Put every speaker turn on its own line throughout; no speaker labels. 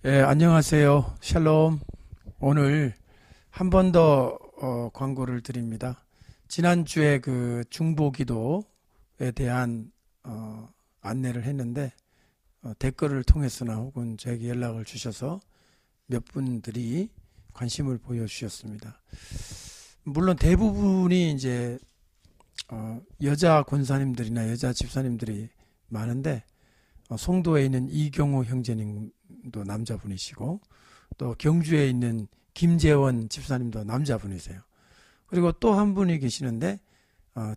예, 안녕하세요. 샬롬. 오늘 한 번 더 광고를 드립니다. 지난주에 그 중보기도에 대한 안내를 했는데 댓글을 통해서나 혹은 저에게 연락을 주셔서 몇 분들이 관심을 보여주셨습니다. 물론 대부분이 이제 여자 권사님들이나 여자 집사님들이 많은데 송도에 있는 이경호 형제님도 남자분이시고 또 경주에 있는 김재원 집사님도 남자분이세요. 그리고 또 한 분이 계시는데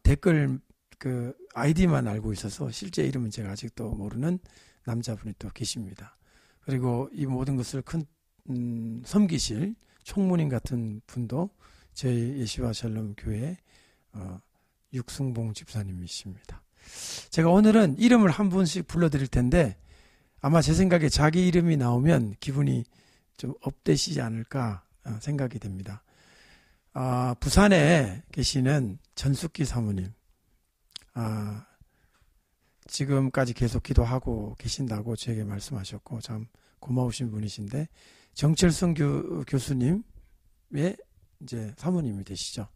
댓글 그 아이디만 알고 있어서 실제 이름은 제가 아직도 모르는 남자분이 또 계십니다. 그리고 이 모든 것을 큰 섬기실 총무님 같은 분도 저희 예시와 샬롬 교회 육승봉 집사님이십니다. 제가 오늘은 이름을 한 분씩 불러드릴 텐데 아마 제 생각에 자기 이름이 나오면 기분이 좀 업되시지 않을까 생각이 됩니다. 부산에 계시는 전숙기 사모님, 지금까지 계속 기도하고 계신다고 저에게 말씀하셨고 참 고마우신 분이신데 정철성 교수님의 이제 사모님이 되시죠.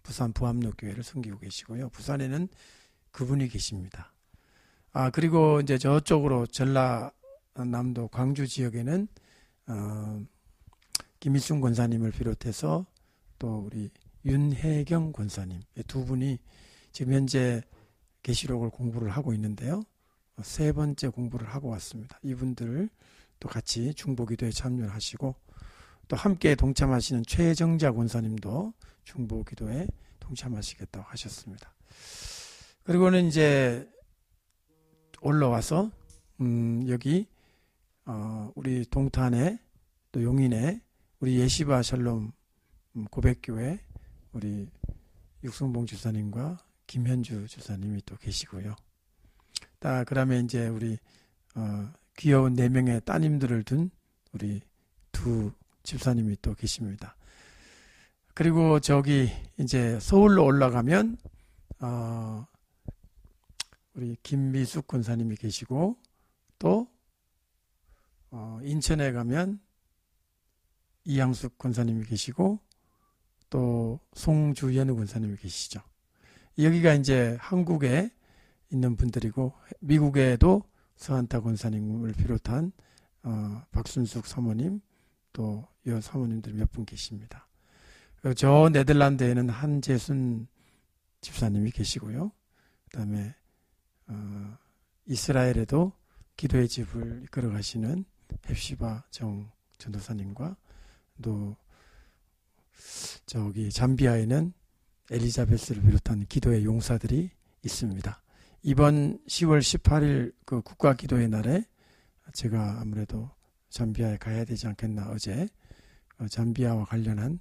부산 부암로교회를 섬기고 계시고요. 부산에는 그분이 계십니다. 그리고 이제 저쪽으로 전라남도 광주 지역에는 김일중 권사님을 비롯해서 또 우리 윤혜경 권사님 두 분이 지금 현재 계시록을 공부를 하고 있는데요. 세 번째 공부를 하고 왔습니다. 이분들 또 같이 중보기도에 참여를 하시고 또 함께 동참하시는 최정자 권사님도 중보기도에 동참하시겠다고 하셨습니다. 그리고는 이제 올라와서 여기 우리 동탄에 또 용인에 우리 예시바 샬롬 고백교회 우리 육성봉 주사님과 김현주 주사님이 또 계시고요. 그다음에 이제 우리 귀여운 4명의 따님들을 둔 우리 두 집사님이 또 계십니다. 그리고 저기 이제 서울로 올라가면 우리 김미숙 권사님이 계시고 또 인천에 가면 이양숙 권사님이 계시고 또 송주연우 권사님이 계시죠. 여기가 이제 한국에 있는 분들이고 미국에도 서한타 권사님을 비롯한 박순숙 사모님 또 여 사모님들 몇 분 계십니다. 저 네덜란드에는 한재순 집사님이 계시고요. 그 다음에 이스라엘에도 기도의 집을 이끌어 가시는 헵시바 정 전도사님과 또 저기 잠비아에는 엘리자베스를 비롯한 기도의 용사들이 있습니다. 이번 10월 18일 그 국가 기도의 날에 제가 아무래도 잠비아에 가야 되지 않겠나 어제 잠비아와 관련한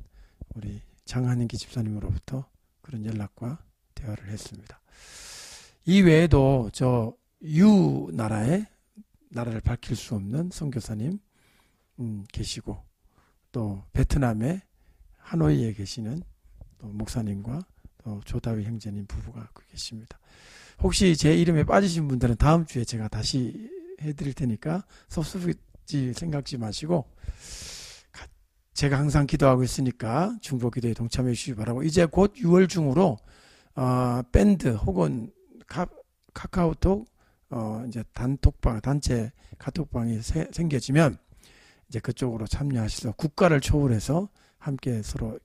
우리 장한인기 집사님으로부터 그런 연락과 대화를 했습니다. 이 외에도 저 유 나라를 밝힐 수 없는 선교사님 계시고 또 베트남의 하노이에 계시는 또 목사님과 또 조다위 형제님 부부가 계십니다. 혹시 제 이름에 빠지신 분들은 다음 주에 제가 다시 해드릴 테니까 섭섭지 생각지 마시고 제가 항상 기도하고 있으니까 중보기도에 동참해 주시기 바라고 이제 곧 6월 중으로 밴드 혹은 카카오톡 이제 단체 카톡방이 생겨지면 이제 그쪽으로 참여하셔서 국가를 초월해서 함께 서로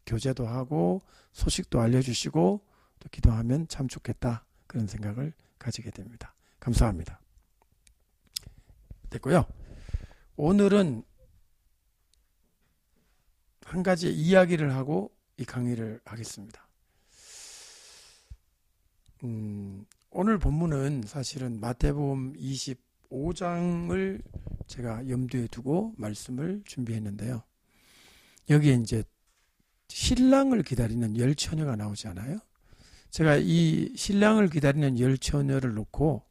교제도 하고 소식도 알려주시고 또 기도하면 참 좋겠다 그런 생각을 가지게 됩니다. 감사합니다. 됐고요. 오늘은 한 가지 이야기를 하고 이 강의를 하겠습니다. 오늘 본문은 사실은 마태복음 25장을 제가 염두에 두고 말씀을 준비했는데요. 여기에 이제 신랑을 기다리는 열 처녀가 나오잖아요. 제가 이 신랑을 기다리는 열 처녀를 놓고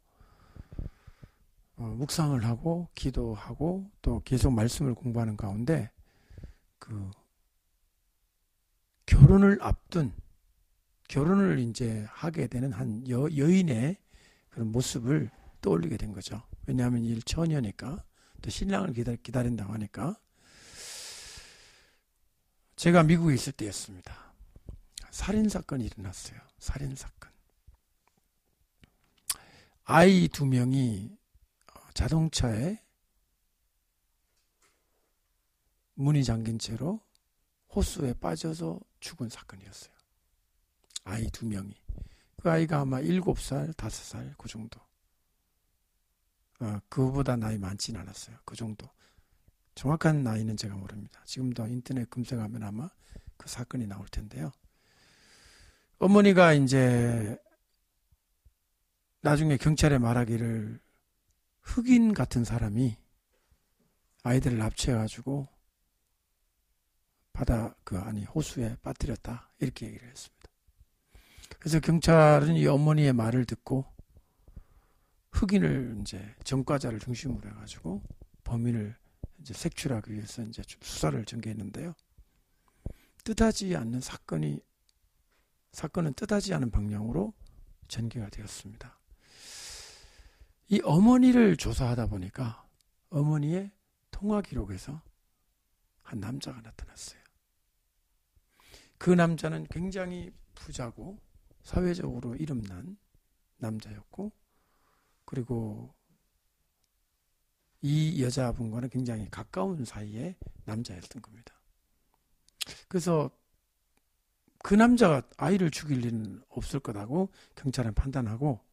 묵상을 하고 기도하고 또 계속 말씀을 공부하는 가운데 그 결혼을 이제 하게 되는 한 여인의 그런 모습을 떠올리게 된 거죠. 왜냐하면 이 처녀니까 또 신랑을 기다린다고 하니까 제가 미국에 있을 때였습니다. 살인사건이 일어났어요. 살인사건. 아이 2명이 자동차에 문이 잠긴 채로 호수에 빠져서 죽은 사건이었어요. 아이 2명이. 그 아이가 아마 7살, 5살 그 정도. 그보다 나이 많지는 않았어요. 그 정도. 정확한 나이는 제가 모릅니다. 지금도 인터넷 검색하면 아마 그 사건이 나올 텐데요. 어머니가 이제 나중에 경찰에 말하기를 흑인 같은 사람이 아이들을 납치해가지고 호수에 빠뜨렸다. 이렇게 얘기를 했습니다. 그래서 경찰은 이 어머니의 말을 듣고 흑인을 이제 전과자를 중심으로 해가지고 범인을 이제 색출하기 위해서 이제 수사를 전개했는데요. 사건은 뜻하지 않은 방향으로 전개가 되었습니다. 이 어머니를 조사하다 보니까 어머니의 통화 기록에서 한 남자가 나타났어요. 그 남자는 굉장히 부자고 사회적으로 이름난 남자였고, 그리고 이 여자분과는 굉장히 가까운 사이의 남자였던 겁니다. 그래서 그 남자가 아이를 죽일 일은 없을 거라고 경찰은 판단하고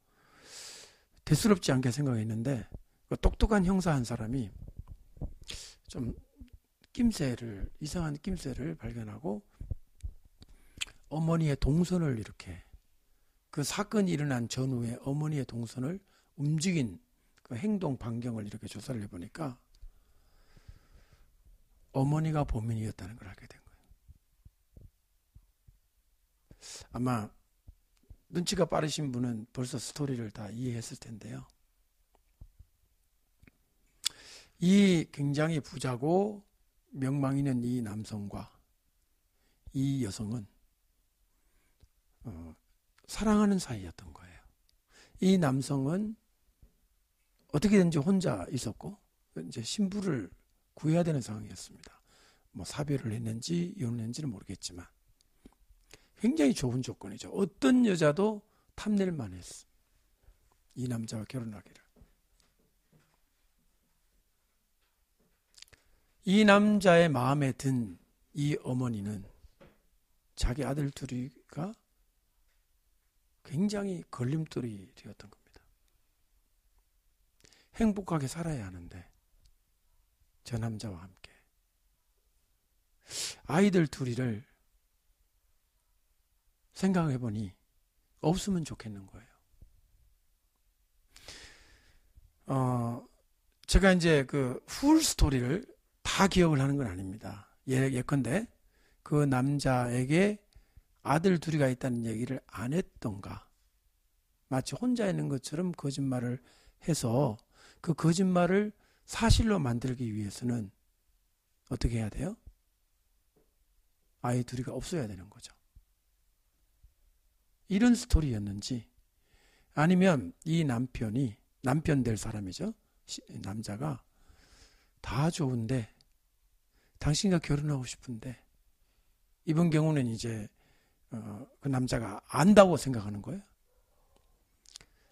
대수롭지 않게 생각했는데, 그 똑똑한 형사 한 사람이 좀 이상한 낌새를 발견하고 어머니의 동선을 이렇게, 그 사건이 일어난 전후에 어머니의 동선을 움직인 그 행동 반경을 이렇게 조사를 해보니까 어머니가 범인이었다는 걸 알게 된 거예요. 아마 눈치가 빠르신 분은 벌써 스토리를 다 이해했을 텐데요. 이 굉장히 부자고 명망 있는 이 남성과 이 여성은 사랑하는 사이였던 거예요. 이 남성은 어떻게든지 혼자 있었고 이제 신부를 구해야 되는 상황이었습니다. 뭐 사별을 했는지 이혼을 했는지는 모르겠지만 굉장히 좋은 조건이죠. 어떤 여자도 탐낼 만했어. 이 남자와 결혼하기를. 이 남자의 마음에 든 이 어머니는 자기 아들 둘이가 굉장히 걸림돌이 되었던 겁니다. 행복하게 살아야 하는데 저 남자와 함께 아이들 둘이를 생각해보니 없으면 좋겠는 거예요. 제가 이제 그 풀 스토리를 다 기억을 하는 건 아닙니다. 예컨대 그 남자에게 아들 둘이가 있다는 얘기를 안 했던가, 마치 혼자 있는 것처럼 거짓말을 해서 그 거짓말을 사실로 만들기 위해서는 어떻게 해야 돼요? 아이 둘이가 없어야 되는 거죠. 이런 스토리였는지, 아니면 이 남편 될 사람이죠. 남자가 다 좋은데 당신과 결혼하고 싶은데, 이번 경우는 이제 그 남자가 안다고 생각하는 거예요.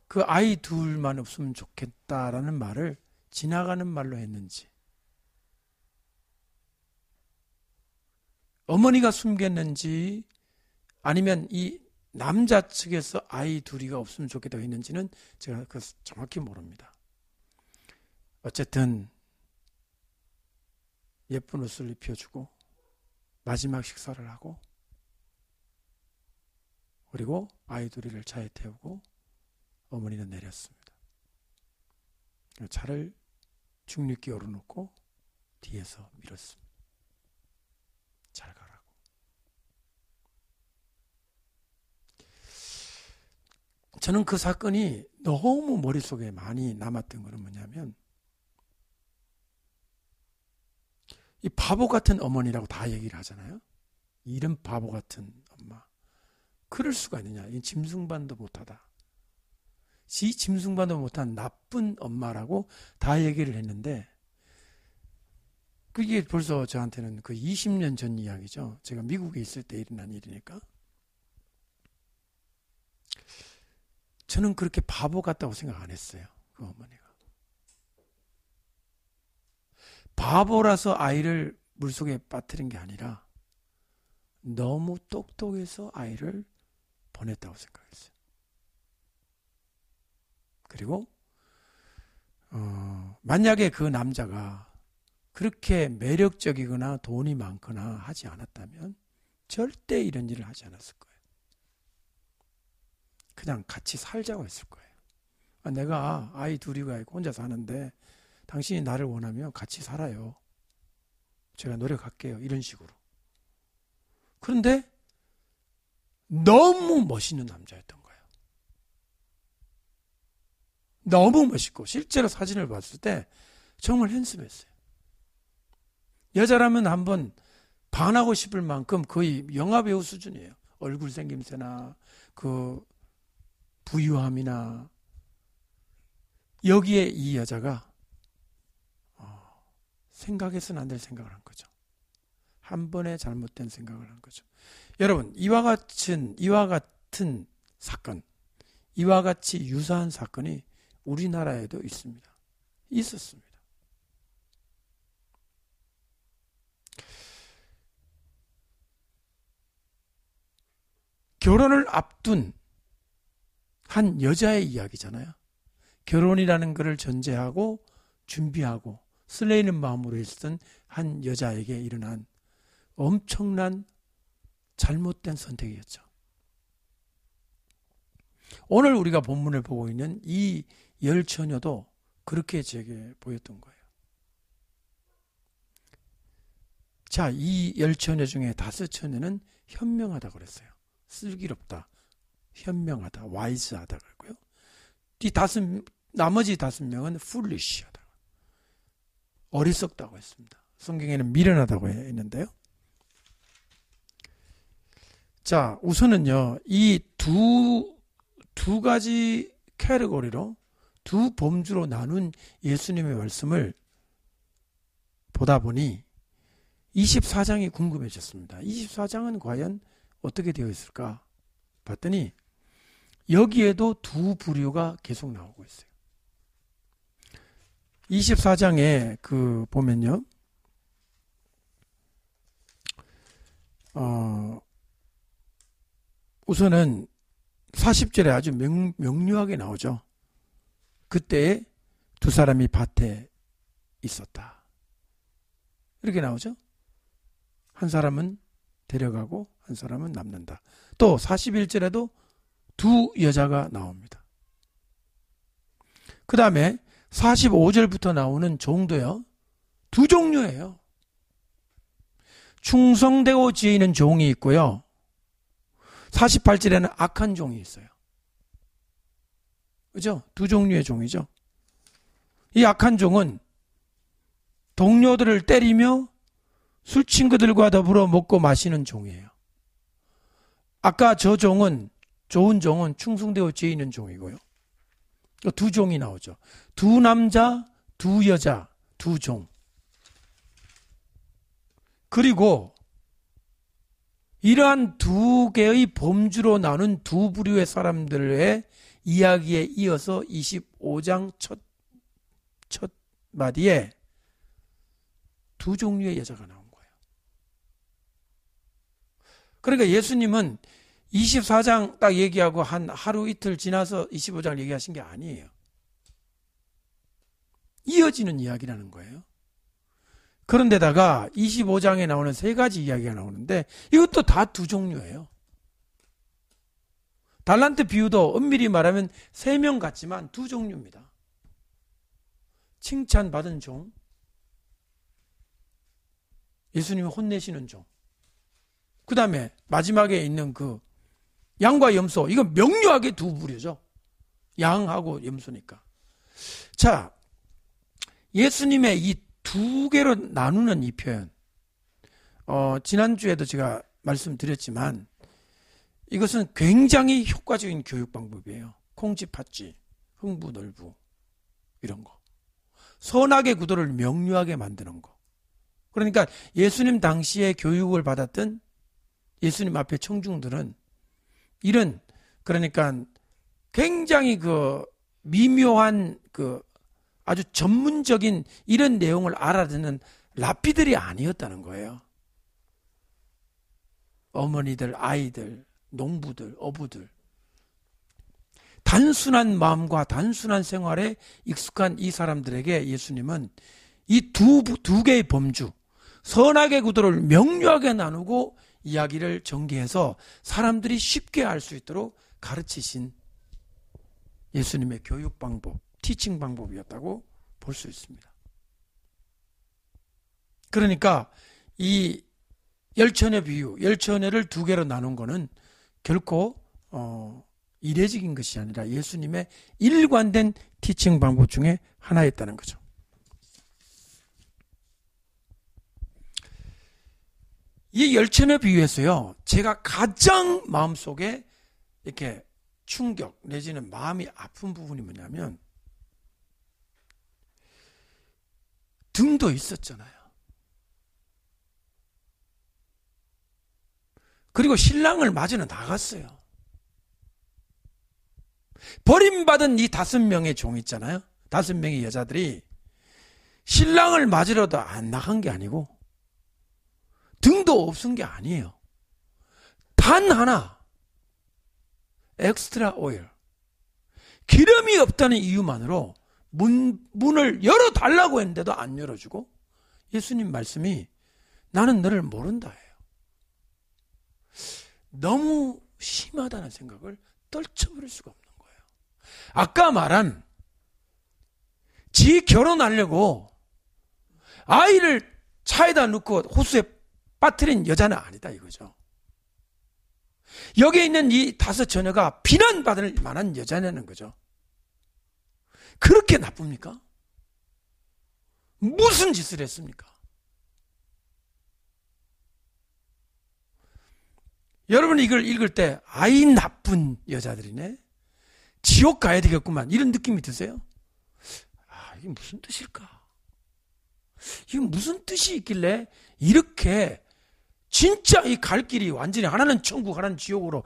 그 아이 둘만 없으면 좋겠다라는 말을 지나가는 말로 했는지, 어머니가 숨겼는지, 아니면 이 남자 측에서 아이 둘이가 없으면 좋겠다고 했는지는 제가 정확히 모릅니다. 어쨌든 예쁜 옷을 입혀주고 마지막 식사를 하고, 그리고 아이 둘이를 차에 태우고 어머니는 내렸습니다. 차를 중립기 열어놓고 뒤에서 밀었습니다. 잘 가라고. 저는 그 사건이 너무 머릿속에 많이 남았던 것은 뭐냐면, 이 바보 같은 어머니라고 다 얘기를 하잖아요. 이런 바보 같은 엄마. 그럴 수가 있느냐. 이 짐승반도 못하다. 짐승반도 못한 나쁜 엄마라고 다 얘기를 했는데, 그게 벌써 저한테는 그 20년 전 이야기죠. 제가 미국에 있을 때 일어난 일이니까. 저는 그렇게 바보 같다고 생각 안 했어요. 그 어머니가. 바보라서 아이를 물속에 빠뜨린 게 아니라 너무 똑똑해서 아이를 보냈다고 생각했어요. 그리고 만약에 그 남자가 그렇게 매력적이거나 돈이 많거나 하지 않았다면 절대 이런 일을 하지 않았을 거예요. 그냥 같이 살자고 했을 거예요. 내가 아이 둘이가 있고 혼자 사는데 당신이 나를 원하면 같이 살아요. 제가 노력할게요. 이런 식으로. 그런데 너무 멋있는 남자였던 거예요. 너무 멋있고 실제로 사진을 봤을 때 정말 핸섬했어요. 여자라면 한번 반하고 싶을 만큼 거의 영화배우 수준이에요. 얼굴 생김새나 그 부유함이나. 여기에 이 여자가 생각해서는 안 될 생각을 한 거죠. 한 번에 잘못된 생각을 한 거죠. 여러분, 이와 같은 사건, 이와 같이 유사한 사건이 우리나라에도 있습니다. 있었습니다. 결혼을 앞둔 한 여자의 이야기잖아요. 결혼이라는 것을 전제하고 준비하고 설레이는 마음으로 있었던 한 여자에게 일어난 엄청난 잘못된 선택이었죠. 오늘 우리가 본문을 보고 있는 이 10처녀도 그렇게 제게 보였던 거예요. 자, 이 10처녀 중에 5처녀는 현명하다고 그랬어요. 슬기롭다, 현명하다, 와이즈하다 그랬고요. 나머지 5명은 foolish하다, 어리석다고 했습니다. 성경에는 미련하다고 했는데요. 자, 우선은요, 이 두 가지 카테고리로, 두 범주로 나눈 예수님의 말씀을 보다 보니 24장이 궁금해졌습니다. 24장은 과연 어떻게 되어 있을까 봤더니 여기에도 두 부류가 계속 나오고 있어요. 24장에 보면요. 우선은 40절에 아주 명료하게 나오죠. 그때 두 사람이 밭에 있었다. 이렇게 나오죠. 한 사람은 데려가고 한 사람은 남는다. 또 41절에도 두 여자가 나옵니다. 그 다음에 45절부터 나오는 종도요, 두 종류예요. 충성되고 지혜 있는 종이 있고요, 48절에는 악한 종이 있어요. 그죠? 두 종류의 종이죠. 이 악한 종은 동료들을 때리며 술 친구들과 더불어 먹고 마시는 종이에요. 아까 저 종은, 좋은 종은 충성되고 지혜 있는 종이고요. 두 종이 나오죠. 두 남자, 두 여자, 두 종. 그리고 이러한 두 개의 범주로 나눈 두 부류의 사람들의 이야기에 이어서 25장 첫 마디에 두 종류의 여자가 나온 거예요. 그러니까 예수님은 24장 딱 얘기하고 한 하루 이틀 지나서 25장을 얘기하신 게 아니에요. 이어지는 이야기라는 거예요. 그런데다가 25장에 나오는 세 가지 이야기가 나오는데 이것도 다 두 종류예요. 달란트 비유도 엄밀히 말하면 3명 같지만 두 종류입니다. 칭찬받은 종, 예수님이 혼내시는 종, 그 다음에 마지막에 있는 양과 염소, 이건 명료하게 두 부류죠. 양하고 염소니까. 자, 예수님의 이 두 개로 나누는 이 표현, 지난주에도 제가 말씀드렸지만 이것은 굉장히 효과적인 교육 방법이에요. 콩쥐, 팥쥐, 흥부, 놀부, 이런 거. 선악의 구도를 명료하게 만드는 거. 그러니까 예수님 당시에 교육을 받았던 예수님 앞에 청중들은 이런, 그러니까 굉장히 그 미묘한 그 아주 전문적인 이런 내용을 알아듣는 랍비들이 아니었다는 거예요. 어머니들, 아이들, 농부들, 어부들. 단순한 마음과 단순한 생활에 익숙한 이 사람들에게 예수님은 이 두 개의 범주, 선악의 구도를 명료하게 나누고 이야기를 전개해서 사람들이 쉽게 알 수 있도록 가르치신 예수님의 교육 방법, 티칭 방법이었다고 볼 수 있습니다. 그러니까 이 열천의 비유, 열천회를 두 개로 나눈 거는 결코 이례적인 것이 아니라 예수님의 일관된 티칭 방법 중에 하나였다는 거죠. 이 열천의 비유에서요, 제가 가장 마음속에 이렇게 충격 내지는 마음이 아픈 부분이 뭐냐면 등도 있었잖아요. 그리고 신랑을 맞으러 나갔어요. 버림받은 이 5명의 종 있잖아요. 5명의 여자들이 신랑을 맞으러도 안 나간 게 아니고 등도 없은 게 아니에요. 단 하나, 엑스트라 오일, 기름이 없다는 이유만으로 문을 열어달라고 했는데도 안 열어주고 예수님 말씀이 나는 너를 모른다 해요. 너무 심하다는 생각을 떨쳐버릴 수가 없는 거예요. 아까 말한 지 결혼하려고 아이를 차에다 넣고 호수에 빠뜨린 여자는 아니다 이거죠. 여기에 있는 이 5 처녀가 비난받을 만한 여자냐는 거죠. 그렇게 나쁩니까? 무슨 짓을 했습니까? 여러분 이걸 읽을 때 아이 나쁜 여자들이네, 지옥 가야 되겠구만, 이런 느낌이 드세요? 이게 무슨 뜻일까? 이게 무슨 뜻이 있길래 이렇게 진짜 이 갈 길이 완전히 하나는 천국 하나는 지옥으로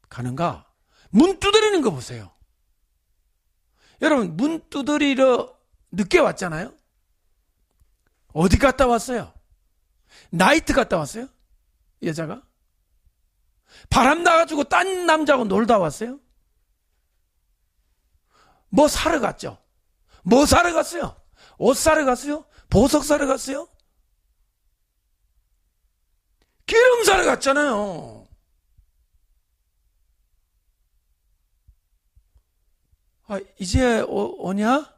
가는가? 문 두드리는 거 보세요. 여러분 문 두드리러 늦게 왔잖아요. 어디 갔다 왔어요? 나이트 갔다 왔어요? 여자가? 바람 나가지고 딴 남자하고 놀다 왔어요? 뭐 사러 갔죠? 뭐 사러 갔어요? 옷 사러 갔어요? 보석 사러 갔어요? 기름 사러 갔잖아요. 이제 오냐?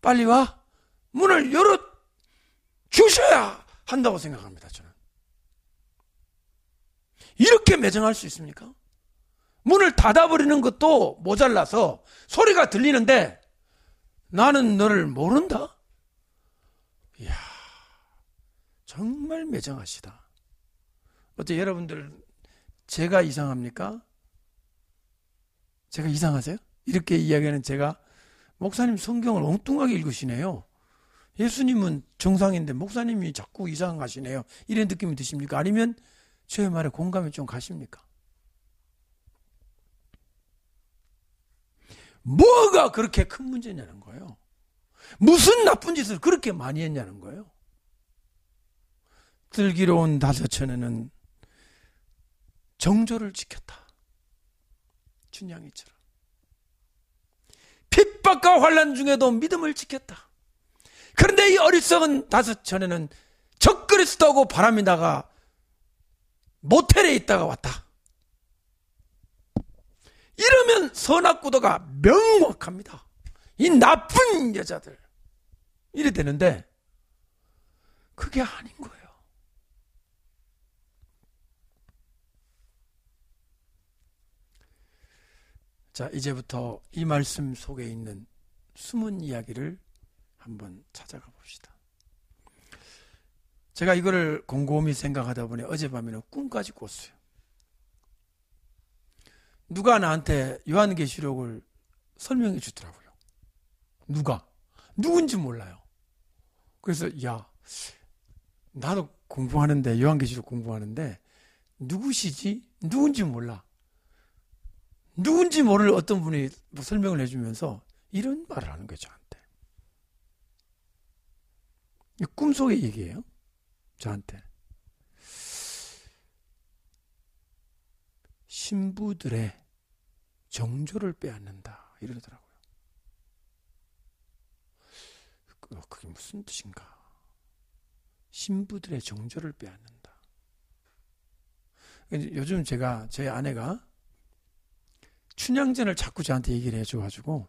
빨리 와? 문을 열어 주셔야 한다고 생각합니다, 저는. 이렇게 매정할 수 있습니까? 문을 닫아버리는 것도 모자라서 소리가 들리는데 나는 너를 모른다? 이야, 정말 매정하시다. 어째 여러분들 제가 이상합니까? 제가 이상하세요? 이렇게 이야기하는 제가, 목사님 성경을 엉뚱하게 읽으시네요. 예수님은 정상인데 목사님이 자꾸 이상하시네요. 이런 느낌이 드십니까? 아니면 저의 말에 공감이 좀 가십니까? 뭐가 그렇게 큰 문제냐는 거예요. 무슨 나쁜 짓을 그렇게 많이 했냐는 거예요. 슬기로운 5 처녀는 정조를 지켰다. 춘향이처럼. 핍박과 환난 중에도 믿음을 지켰다. 그런데 이 어리석은 5 처녀는 적그리스도 하고 바람이 나가 모텔에 있다가 왔다. 이러면 선악구도가 명확합니다. 이 나쁜 여자들. 이래 되는데 그게 아닌 거예요. 자, 이제부터 이 말씀 속에 있는 숨은 이야기를 한번 찾아가 봅시다. 제가 이거를 곰곰이 생각하다 보니 어젯밤에는 꿈까지 꿨어요. 누가 나한테 요한계시록을 설명해 주더라고요. 누군지 몰라요. 그래서 야, 나도 공부하는데, 요한계시록 공부하는데, 누구시지? 누군지 몰라. 누군지 모를 어떤 분이 뭐 설명을 해주면서 이런 말을 하는 거예요, 저한테. 꿈속의 얘기예요, 저한테. 신부들의 정조를 빼앗는다, 이러더라고요. 그게 무슨 뜻인가? 신부들의 정조를 빼앗는다. 요즘 저희 아내가 춘향전을 자꾸 저한테 얘기를 해줘가지고,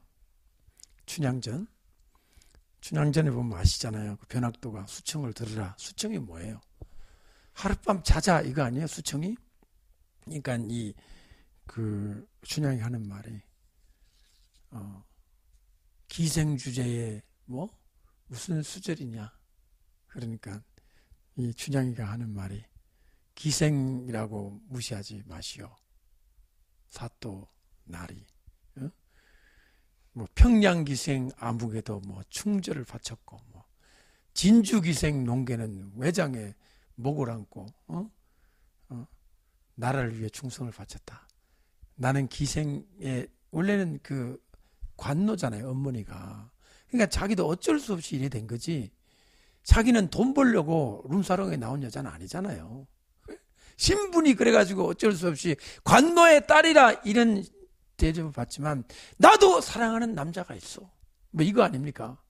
춘향전에 보면 아시잖아요. 그 변학도가 수청을 들으라. 수청이 뭐예요? 하룻밤 자자 이거 아니에요? 수청이? 그러니까 춘향이 하는 말이 기생주제에 무슨 수절이냐? 그러니까 이 춘향이가 하는 말이 기생이라고 무시하지 마시오. 사또 나리. 평양기생 아무개도 충절을 바쳤고, 진주기생 농계는 외장에 목을 안고 나라를 위해 충성을 바쳤다. 나는 기생의 원래는 그 관노잖아요, 어머니가. 그러니까 자기도 어쩔 수 없이 이래 된 거지. 자기는 돈 벌려고 룸사롱에 나온 여자는 아니잖아요. 신분이 그래가지고 어쩔 수 없이 관노의 딸이라 이런 대접을 받지만, 나도 사랑하는 남자가 있어. 이거 아닙니까?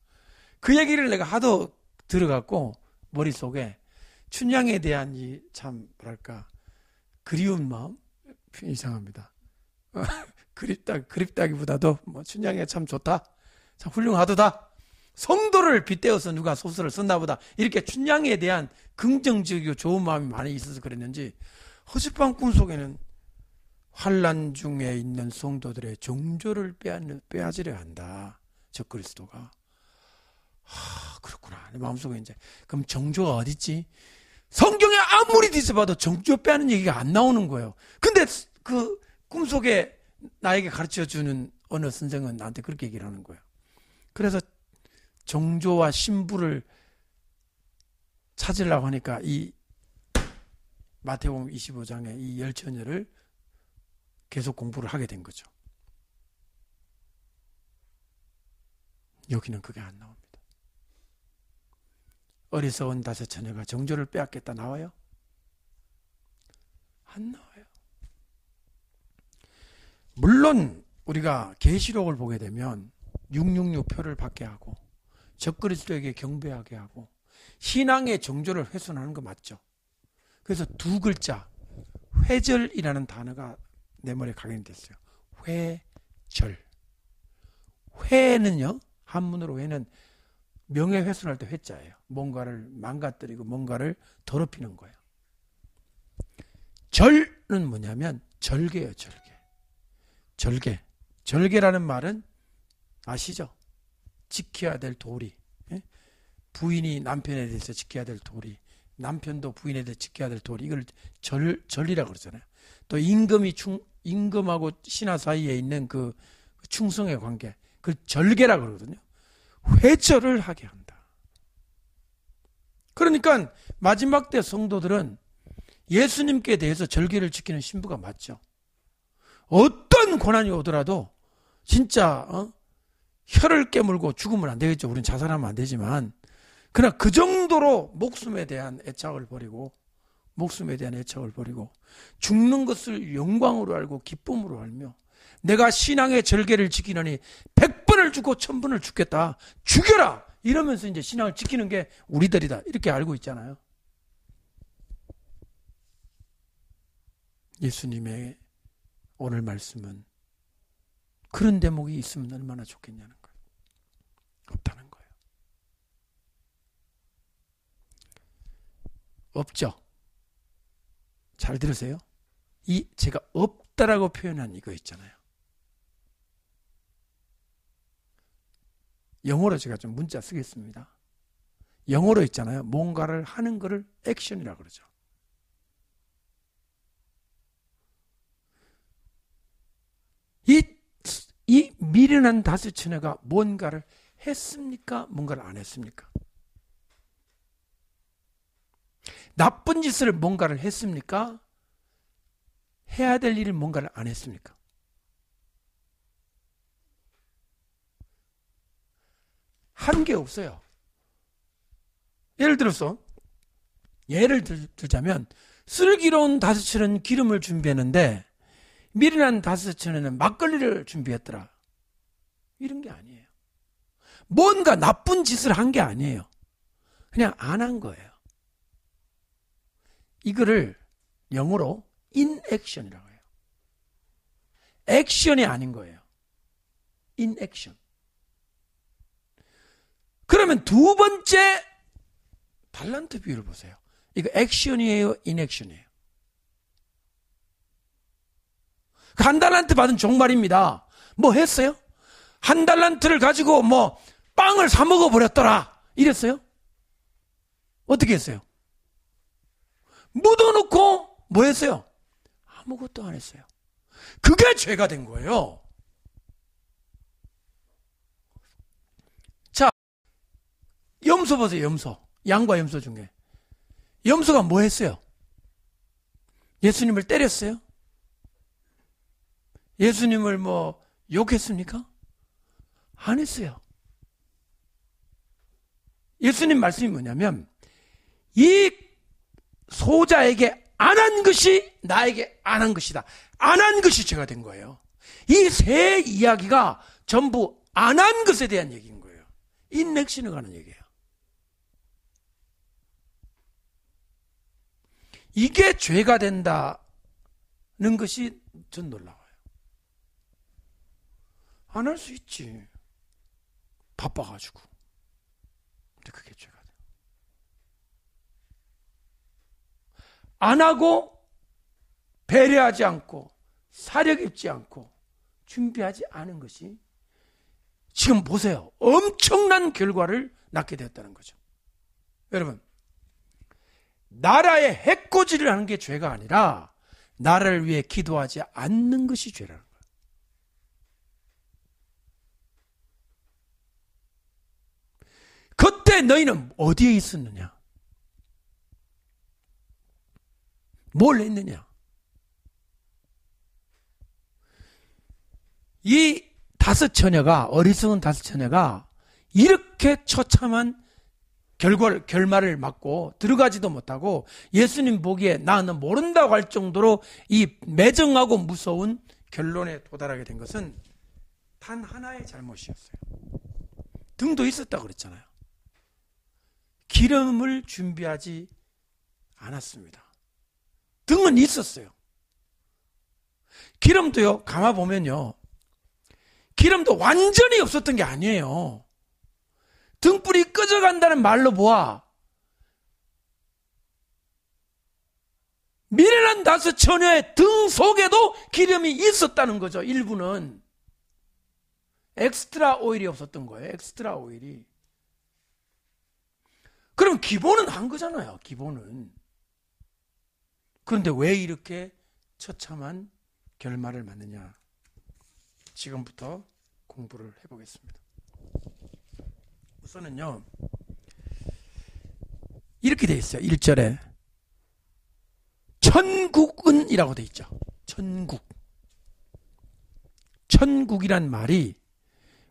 그 얘기를 내가 하도 들어갖고 머릿속에 춘향에 대한 그리운 마음? 이상합니다. 그립다기보다도 춘향이가 참 좋다. 참 훌륭하도다. 성도를 빗대어서 누가 소설을 썼나 보다. 이렇게 춘향에 대한 긍정적이고 좋은 마음이 많이 있어서 그랬는지, 어젯밤 꿈속에는 환난 중에 있는 성도들의 정조를 빼앗으려 한다, 적그리스도가. 그렇구나. 내 마음속에 그럼 정조가 어딨지? 성경에 아무리 뒤져봐도 정조 빼앗는 얘기가 안 나오는 거예요. 근데 그 꿈속에 나에게 가르쳐주는 어느 선생은 나한테 그렇게 얘기를 하는 거예요. 그래서 정조와 신부를 찾으려고 하니까 이 마태복음 25장의 이 열처녀를 계속 공부를 하게 된 거죠. 여기는 그게 안 나옵니다. 어리석은 다섯 처녀가 정조를 빼앗겠다 나와요? 안 나와요. 물론 우리가 계시록을 보게 되면 666표를 받게 하고 적그리스도에게 경배하게 하고 신앙의 정조를 훼손하는 거 맞죠? 그래서 두 글자 회절이라는 단어가 내 머리에 각인이 됐어요. 회절. 회는요, 한문으로 회는 명예훼손할 때 회자예요. 뭔가를 망가뜨리고 뭔가를 더럽히는 거예요. 절은 뭐냐면 절개예요, 절개. 절개라는 말은 아시죠? 지켜야 될 도리. 부인이 남편에 대해서 지켜야 될 도리, 남편도 부인에 대해서 지켜야 될 도리, 이걸 절이라고 그러잖아요. 또 임금하고 신하 사이에 있는 그 충성의 관계, 그걸 절개라고 그러거든요. 회절을 하게 한다. 그러니까 마지막 때 성도들은 예수님께 대해서 절개를 지키는 신부가 맞죠. 어떤 고난이 오더라도 진짜 혀를 깨물고 죽으면 안 되겠죠. 우리는 자살하면 안 되지만, 그러나 그 정도로 목숨에 대한 애착을 버리고 죽는 것을 영광으로 알고 기쁨으로 알며, 내가 신앙의 절개를 지키느니 100번을 죽고 1000번을 죽겠다, 죽여라, 이러면서 이제 신앙을 지키는 게 우리들이다, 이렇게 알고 있잖아요. 예수님의 오늘 말씀은 그런 대목이 있으면 얼마나 좋겠냐는 거예요. 없다는 거예요. 없죠. 잘 들으세요. 이 제가 없다라고 표현한 이거 있잖아요. 영어로 제가 좀 문자 쓰겠습니다. 영어로 있잖아요. 뭔가를 하는 거를 액션이라고 그러죠. 이 미련한 다섯 처녀가 뭔가를 했습니까? 뭔가를 안 했습니까? 나쁜 짓을 뭔가를 했습니까? 해야 될 일을 뭔가를 안 했습니까? 한 게 없어요. 예를 들자면 슬기로운 5천은 기름을 준비했는데 미련한 5천에는 막걸리를 준비했더라. 이런 게 아니에요. 뭔가 나쁜 짓을 한 게 아니에요. 그냥 안 한 거예요. 이거를 영어로 inaction이라고 해요. 액션이 아닌 거예요. inaction. 그러면 두 번째 달란트 비유를 보세요. 이거 액션이에요, 인액션이에요? 한 달란트 받은 종말입니다. 뭐 했어요? 한 달란트를 가지고 뭐 빵을 사 먹어 버렸더라. 이랬어요? 어떻게 했어요? 묻어놓고 뭐 했어요? 아무것도 안 했어요. 그게 죄가 된 거예요. 자, 염소 보세요. 염소. 양과 염소 중에 염소가 뭐 했어요? 예수님을 때렸어요? 예수님을 뭐 욕했습니까? 안 했어요. 예수님 말씀이 뭐냐면 이 소자에게 안 한 것이 나에게 안 한 것이다. 안 한 것이 죄가 된 거예요. 이 세 이야기가 전부 안 한 것에 대한 얘기인 거예요. 인넥션에 관한 얘기예요. 이게 죄가 된다는 것이 전 놀라워요. 안 할 수 있지. 바빠가지고. 근데 그게 죄가 돼요. 안 하고 배려하지 않고 사력 입지 않고 준비하지 않은 것이 지금 보세요. 엄청난 결과를 낳게 되었다는 거죠. 여러분, 나라의 해코지를 하는 게 죄가 아니라 나라를 위해 기도하지 않는 것이 죄라는 거예요. 그때 너희는 어디에 있었느냐? 뭘 했느냐? 이 5 처녀가, 어리석은 5 처녀가 이렇게 처참한 결말을 맞고 들어가지도 못하고 예수님 보기에 나는 모른다고 할 정도로 이 매정하고 무서운 결론에 도달하게 된 것은 단 하나의 잘못이었어요. 등도 있었다고 그랬잖아요. 기름을 준비하지 않았습니다. 등은 있었어요. 기름도요, 감아보면요, 기름도 완전히 없었던 게 아니에요. 등불이 꺼져간다는 말로 보아 미련한 5 처녀의 등 속에도 기름이 있었다는 거죠. 일부는 엑스트라 오일이 없었던 거예요. 엑스트라 오일이. 그럼 기본은 한 거잖아요. 기본은. 그런데 왜 이렇게 처참한 결말을 맞느냐? 지금부터 공부를 해보겠습니다. 우선은요, 이렇게 되어 있어요. 1절에 천국은 이라고 되어 있죠. 천국. 천국이란 말이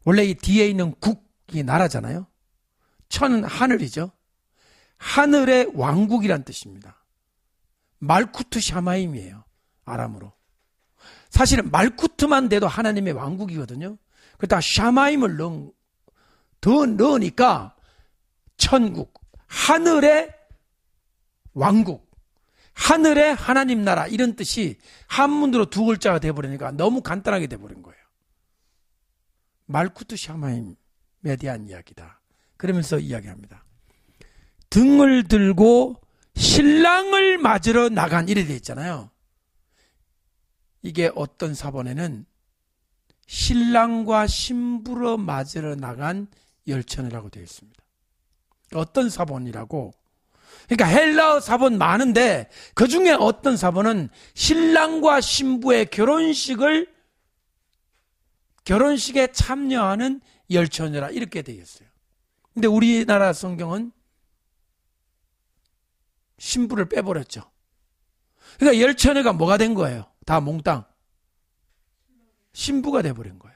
원래 이 뒤에 있는 국이 나라잖아요. 천은 하늘이죠. 하늘의 왕국이란 뜻입니다. 말쿠트 샤마임이에요. 아람으로. 사실은 말쿠트만 돼도 하나님의 왕국이거든요. 그러다 샤마임을 더 넣으니까 천국, 하늘의 왕국, 하늘의 하나님 나라, 이런 뜻이 한문으로 2 글자가 돼버리니까 너무 간단하게 돼버린 거예요. 말쿠트 샤마임에 대한 이야기다. 그러면서 이야기합니다. 등을 들고 신랑을 맞으러 나간, 이래 되어 있잖아요. 이게 어떤 사본에는 신랑과 신부로 맞으러 나간 열천이라고 되어 있습니다. 어떤 사본이라고? 그러니까 헬라어 사본 많은데 그 중에 어떤 사본은 신랑과 신부의 결혼식에 참여하는 열천이라 이렇게 되어 있어요. 근데 우리나라 성경은 신부를 빼버렸죠. 그러니까 열처녀가 뭐가 된 거예요? 다 몽땅 신부가 돼버린 거예요.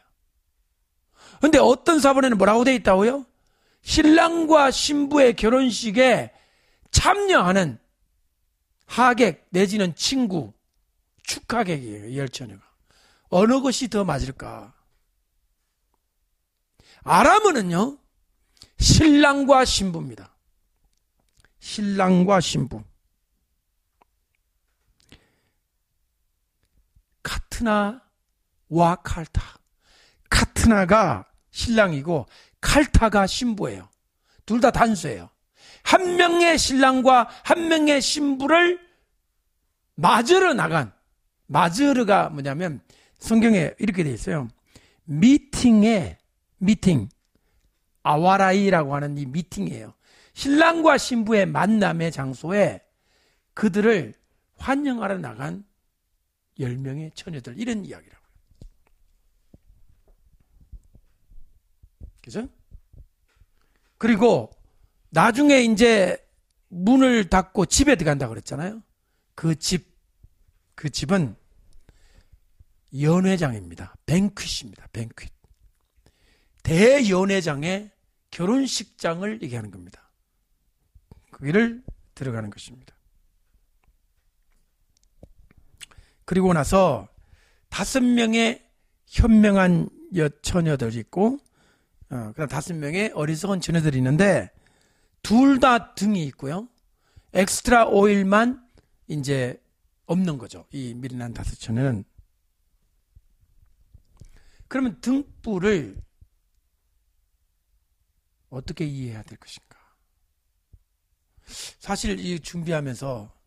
근데 어떤 사본에는 뭐라고 돼 있다고요? 신랑과 신부의 결혼식에 참여하는 하객 내지는 친구, 축하객이에요. 열처녀가. 어느 것이 더 맞을까? 아람어는요, 신랑과 신부입니다. 신랑과 신부. 카트나와 칼타. 카트나가 신랑이고 칼타가 신부예요. 둘 다 단수예요. 한 명의 신랑과 한 명의 신부를 맞으러 나간, 맞으러가 뭐냐면 성경에 이렇게 돼 있어요. 미팅, 아와라이라고 하는 이 미팅이에요. 신랑과 신부의 만남의 장소에 그들을 환영하러 나간 10명의 처녀들, 이런 이야기라고요. 그죠? 그리고 나중에 이제 문을 닫고 집에 들어간다고 그랬잖아요. 그 집은 연회장입니다. 뱅퀴입니다. 뱅퀴. 대연회장의 결혼식장을 얘기하는 겁니다. 거기를 들어가는 것입니다. 그리고 나서 5명의 현명한 처녀들이 있고, 그다음 5명의 어리석은 처녀들이 있는데, 둘 다 등이 있고요. 엑스트라 오일만 이제 없는 거죠. 이 미련한 5처녀는. 그러면 등불을 어떻게 이해해야 될 것인가? 사실 이 준비하면서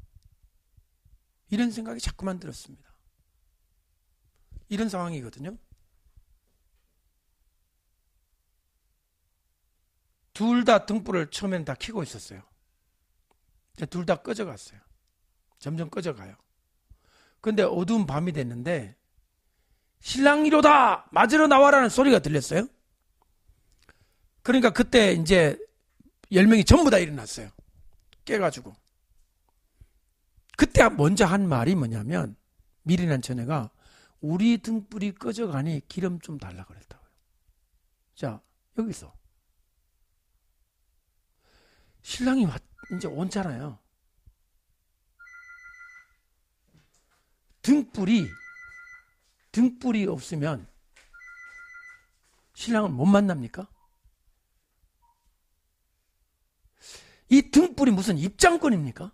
이런 생각이 자꾸만 들었습니다. 이런 상황이거든요. 둘 다 등불을 처음에는 다 켜고 있었어요. 둘 다 꺼져갔어요. 점점 꺼져가요. 근데 어두운 밤이 됐는데 신랑이로다 맞으러 나와라는 소리가 들렸어요. 그러니까 그때 이제 10명이 전부 다 일어났어요. 깨가지고. 그때 먼저 한 말이 뭐냐면, 미련한 처녀가 우리 등불이 꺼져가니 기름 좀 달라 그랬다고요. 자, 여기서 신랑이 이제 온잖아요. 등불이 없으면 신랑을 못 만납니까? 이 등불이 무슨 입장권입니까?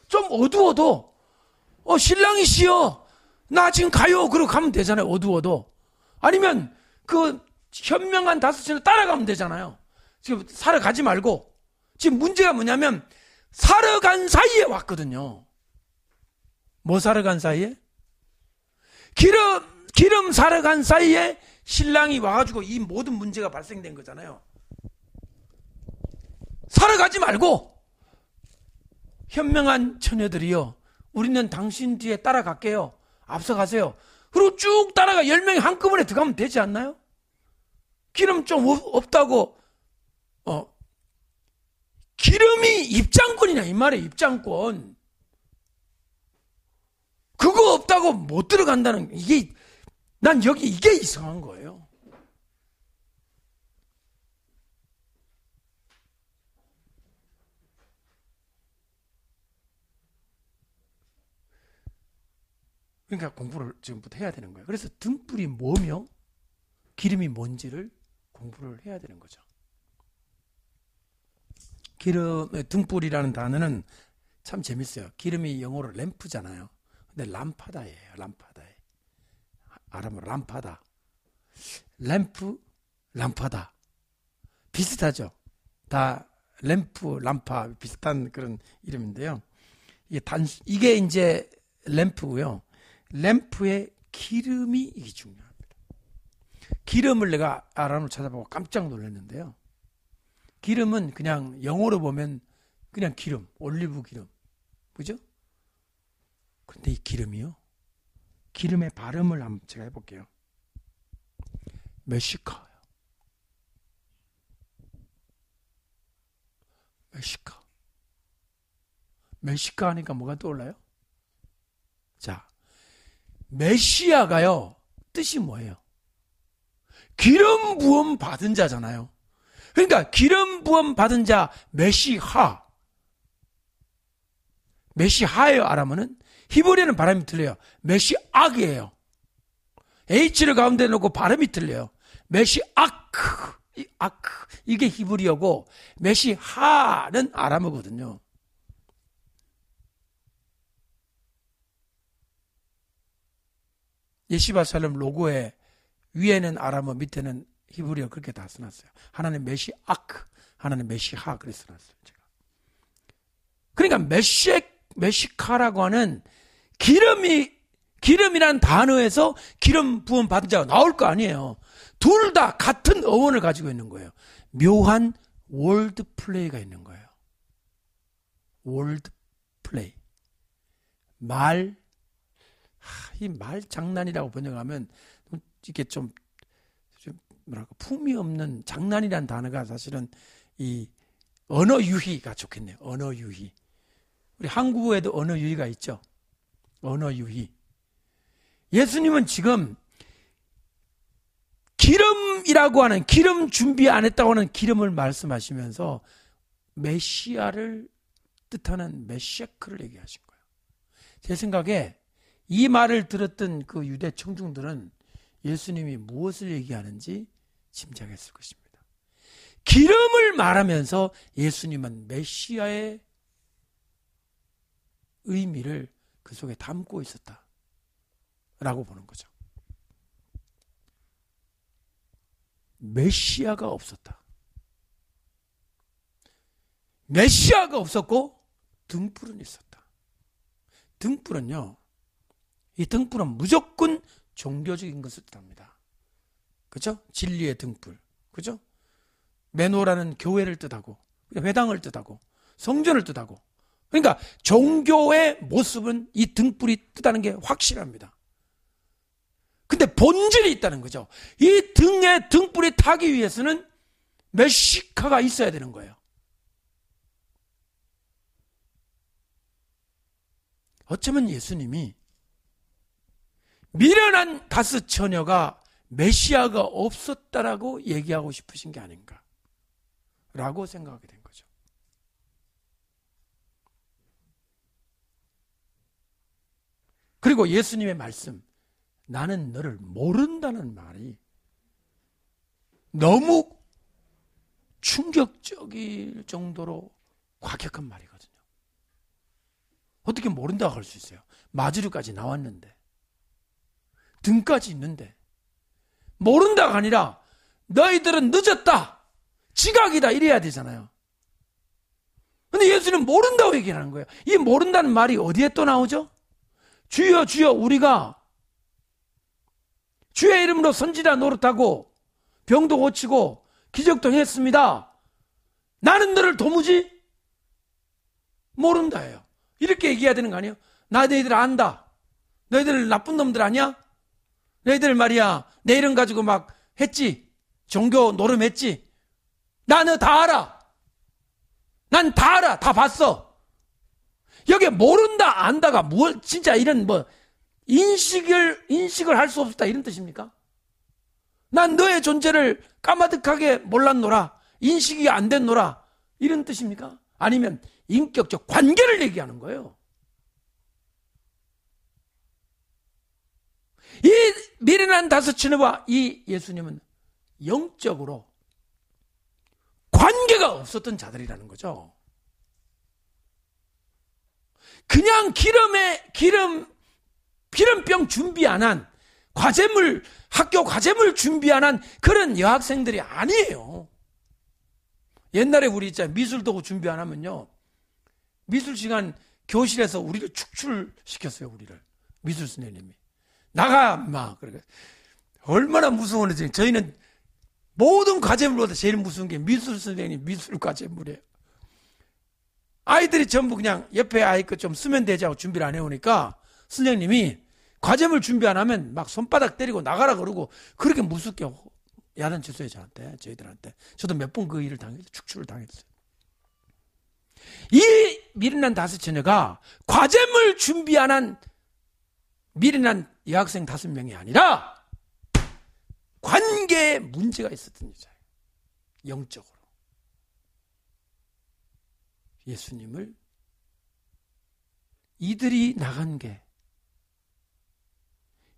좀 어두워도 신랑이시여 나 지금 가요 그러고 가면 되잖아요. 어두워도. 아니면 그 현명한 5처녀 따라가면 되잖아요. 지금 사러 가지 말고. 지금 문제가 뭐냐면 사러 간 사이에 왔거든요. 뭐 사러 간 사이에? 기름 사러 간 사이에 신랑이 와가지고 이 모든 문제가 발생된 거잖아요. 사러 가지 말고 현명한 처녀들이요, 우리는 당신 뒤에 따라갈게요. 앞서가세요. 그리고 쭉 따라가 10명이 한꺼번에 들어가면 되지 않나요? 기름 좀 없다고 기름이 입장권이냐 이 말이에요. 입장권. 그거 없다고 못 들어간다는, 이게 난 여기 이게 이상한 거예요. 그러니까 공부를 지금부터 해야 되는 거예요. 그래서 등불이 뭐며 기름이 뭔지를 공부를 해야 되는 거죠. 등불이라는 단어는 참 재밌어요. 기름이 영어로 램프잖아요. 근데 람파다예요. 람파다에. 아람어로 람파다. 램프, 람파다. 비슷하죠. 다 램프, 람파 비슷한 그런 이름인데요. 이게 이제 램프고요. 램프에 기름이 이게 중요합니다. 기름을 내가 아람으로 찾아보고 깜짝 놀랐는데요. 기름은 그냥 영어로 보면 그냥 기름, 올리브 기름. 그죠? 그런데 이 기름이요. 기름의 발음을 한번 제가 해볼게요. 메시카예요. 메시카. 메시카 하니까 뭐가 떠올라요? 자, 메시아가요, 뜻이 뭐예요? 기름 부음 받은 자잖아요. 그러니까 기름 부음 받은 자 메시하. 메시하예요, 아람어는. 히브리어는 발음이 틀려요. 메시악이에요. H를 가운데 놓고 발음이 틀려요. 메시아크. 아크. 이게 히브리어고 메시하는 아람어거든요. 예시바살렘 로고에 위에는 아람어, 밑에는 히브리어 그렇게 다 써놨어요. 하나는 메시아크, 하나는 메시하 그렇게 써놨어요. 제가. 그러니까 메시카라고 하는 기름이란 단어에서 기름 부음 받은 자가 나올 거 아니에요. 둘 다 같은 어원을 가지고 있는 거예요. 묘한 월드 플레이가 있는 거예요. 월드 플레이. 이 말 장난이라고 번역하면 이게 좀 뭐랄까 품이 없는 장난이라는 단어가 사실은 이 언어 유희가 좋겠네요. 언어 유희. 우리 한국어에도 언어 유희가 있죠. 언어 유희. 예수님은 지금 기름이라고 하는 기름 준비 안 했다고 하는 기름을 말씀하시면서 메시아를 뜻하는 메시아크를 얘기하신 거예요. 제 생각에 이 말을 들었던 그 유대 청중들은 예수님이 무엇을 얘기하는지 짐작했을 것입니다. 기름을 말하면서 예수님은 메시아의 의미를 그 속에 담고 있었다라고 보는 거죠. 메시아가 없었다. 메시아가 없었고 등불은 있었다. 등불은요, 이 등불은 무조건 종교적인 것을 뜻합니다. 그렇죠? 진리의 등불. 그렇죠? 메노라는 교회를 뜻하고 회당을 뜻하고 성전을 뜻하고, 그러니까 종교의 모습은 이 등불이 뜻하는 게 확실합니다. 근데 본질이 있다는 거죠. 이 등에 등불이 타기 위해서는 메시카가 있어야 되는 거예요. 어쩌면 예수님이 미련한 다스 처녀가 메시아가 없었다라고 얘기하고 싶으신 게 아닌가 라고 생각하게 된 거죠. 그리고 예수님의 말씀, 나는 너를 모른다는 말이 너무 충격적일 정도로 과격한 말이거든요. 어떻게 모른다고 할 수 있어요? 마주류까지 나왔는데, 등까지 있는데, 모른다가 아니라 너희들은 늦었다, 지각이다 이래야 되잖아요. 근데 예수는 모른다고 얘기하는 거예요. 이 모른다는 말이 어디에 또 나오죠? 주여 주여 우리가 주의 이름으로 선지자 노릇하고 병도 고치고 기적도 했습니다. 나는 너를 도무지 모른다예요. 이렇게 얘기해야 되는 거 아니에요? 나 너희들 안다. 너희들 나쁜 놈들 아니야? 너희들 말이야 내 이름 가지고 막 했지. 종교 노름했지. 나 너 다 알아. 난 다 알아. 다 봤어. 여기에 모른다 안다가 뭘 진짜 이런 뭐 인식을 할 수 없었다 이런 뜻입니까? 난 너의 존재를 까마득하게 몰랐노라, 인식이 안 됐노라 이런 뜻입니까? 아니면 인격적 관계를 얘기하는 거예요. 이 미련한 다섯 처녀와 이 예수님은 영적으로 관계가 없었던 자들이라는 거죠. 그냥 기름병 준비 안 한 학교 과제물 준비 안 한 그런 여학생들이 아니에요. 옛날에 우리 있잖아요. 미술 도구 준비 안 하면요, 미술 시간 교실에서 우리를 축출시켰어요. 우리를 미술 선생님이 나가 막 그러게. 얼마나 무서웠는지. 저희는 모든 과제물보다 제일 무서운 게 미술 선생님 미술 과제물이에요. 아이들이 전부 그냥 옆에 아이 거 좀 쓰면 되지 하고 준비를 안 해오니까 선생님이 과제물 준비 안 하면 막 손바닥 때리고 나가라 그러고 그렇게 무섭게 야단 쳤어요. 저희들한테. 저도 몇 번 그 일을 당했어요. 축출을 당했어요. 이 미련한 다섯 처녀가 과제물 준비 안 한 미련한 여학생 5명이 아니라 관계에 문제가 있었던 여자예요. 영적으로. 예수님을 이들이 나간 게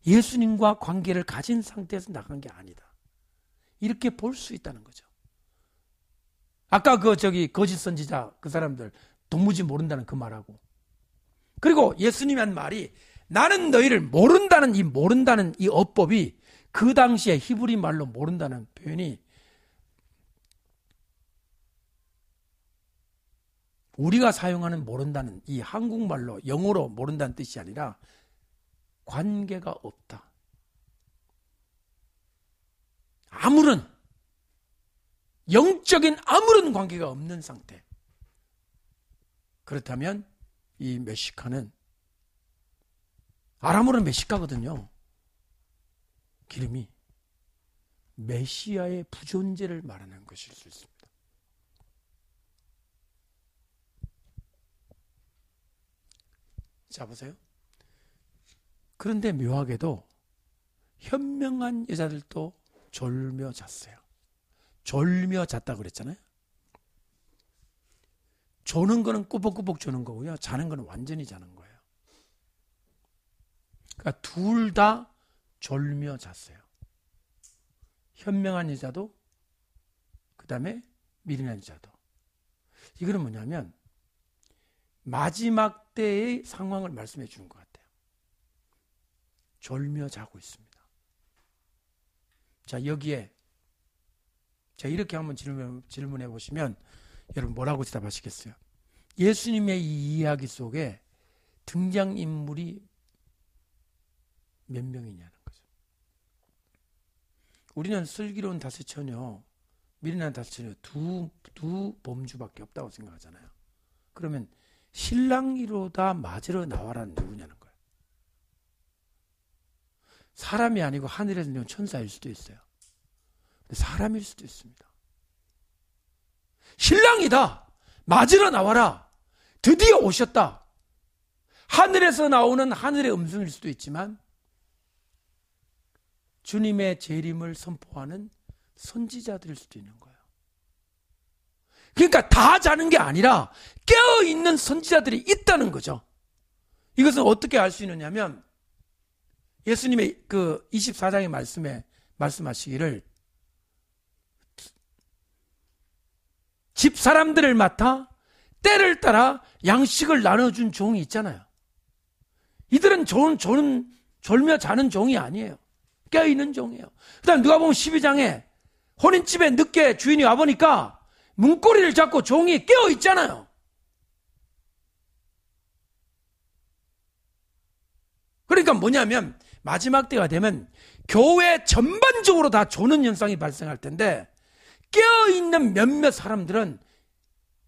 예수님과 관계를 가진 상태에서 나간 게 아니다. 이렇게 볼 수 있다는 거죠. 아까 거짓 선지자 그 사람들 도무지 모른다는 그 말하고, 그리고 예수님이 한 말이 나는 너희를 모른다는 이 어법이 그 당시에 히브리 말로 모른다는 표현이 우리가 사용하는 모른다는 이 한국말로 영어로 모른다는 뜻이 아니라 관계가 없다. 아무런 영적인 아무런 관계가 없는 상태. 그렇다면 이 메시카는 아람어는 메시카거든요. 기름이 메시아의 부존재를 말하는 것일 수 있습니다. 자, 보세요. 그런데 묘하게도 현명한 여자들도 졸며 잤어요. 졸며 잤다고 그랬잖아요. 조는 거는 꾸벅꾸벅 조는 거고요. 자는 거는 완전히 자는 거예요. 그러니까 둘 다 졸며 잤어요. 현명한 여자도, 그 다음에 미련한 여자도. 이거는 뭐냐면 마지막 때의 상황을 말씀해 주는 것 같아요. 졸며 자고 있습니다. 자, 여기에 자, 이렇게 한번 질문해 보시면 여러분 뭐라고 대답하시겠어요? 예수님의 이 이야기 속에 등장인물이 몇 명이냐는 거죠. 우리는 슬기로운 5처녀, 미련한 5처녀 두 범주밖에 없다고 생각하잖아요. 그러면 신랑이로다 맞으러 나와라는 누구냐는 거예요. 사람이 아니고 하늘에서 내려온 천사일 수도 있어요. 사람일 수도 있습니다. 신랑이다. 맞으러 나와라. 드디어 오셨다. 하늘에서 나오는 하늘의 음성일 수도 있지만 주님의 재림을 선포하는 선지자들일 수도 있는 거예요. 그러니까 다 자는 게 아니라 깨어있는 선지자들이 있다는 거죠. 이것은 어떻게 알 수 있느냐면 예수님의 그 24장의 말씀에 말씀하시기를 집 사람들을 맡아 때를 따라 양식을 나눠준 종이 있잖아요. 이들은 졸며 자는 종이 아니에요. 깨어있는 종이에요. 그 다음 누가 보면 12장에 혼인집에 늦게 주인이 와보니까 문고리를 잡고 종이 깨어있잖아요. 그러니까 뭐냐면 마지막 때가 되면 교회 전반적으로 다 조는 현상이 발생할 텐데 깨어있는 몇몇 사람들은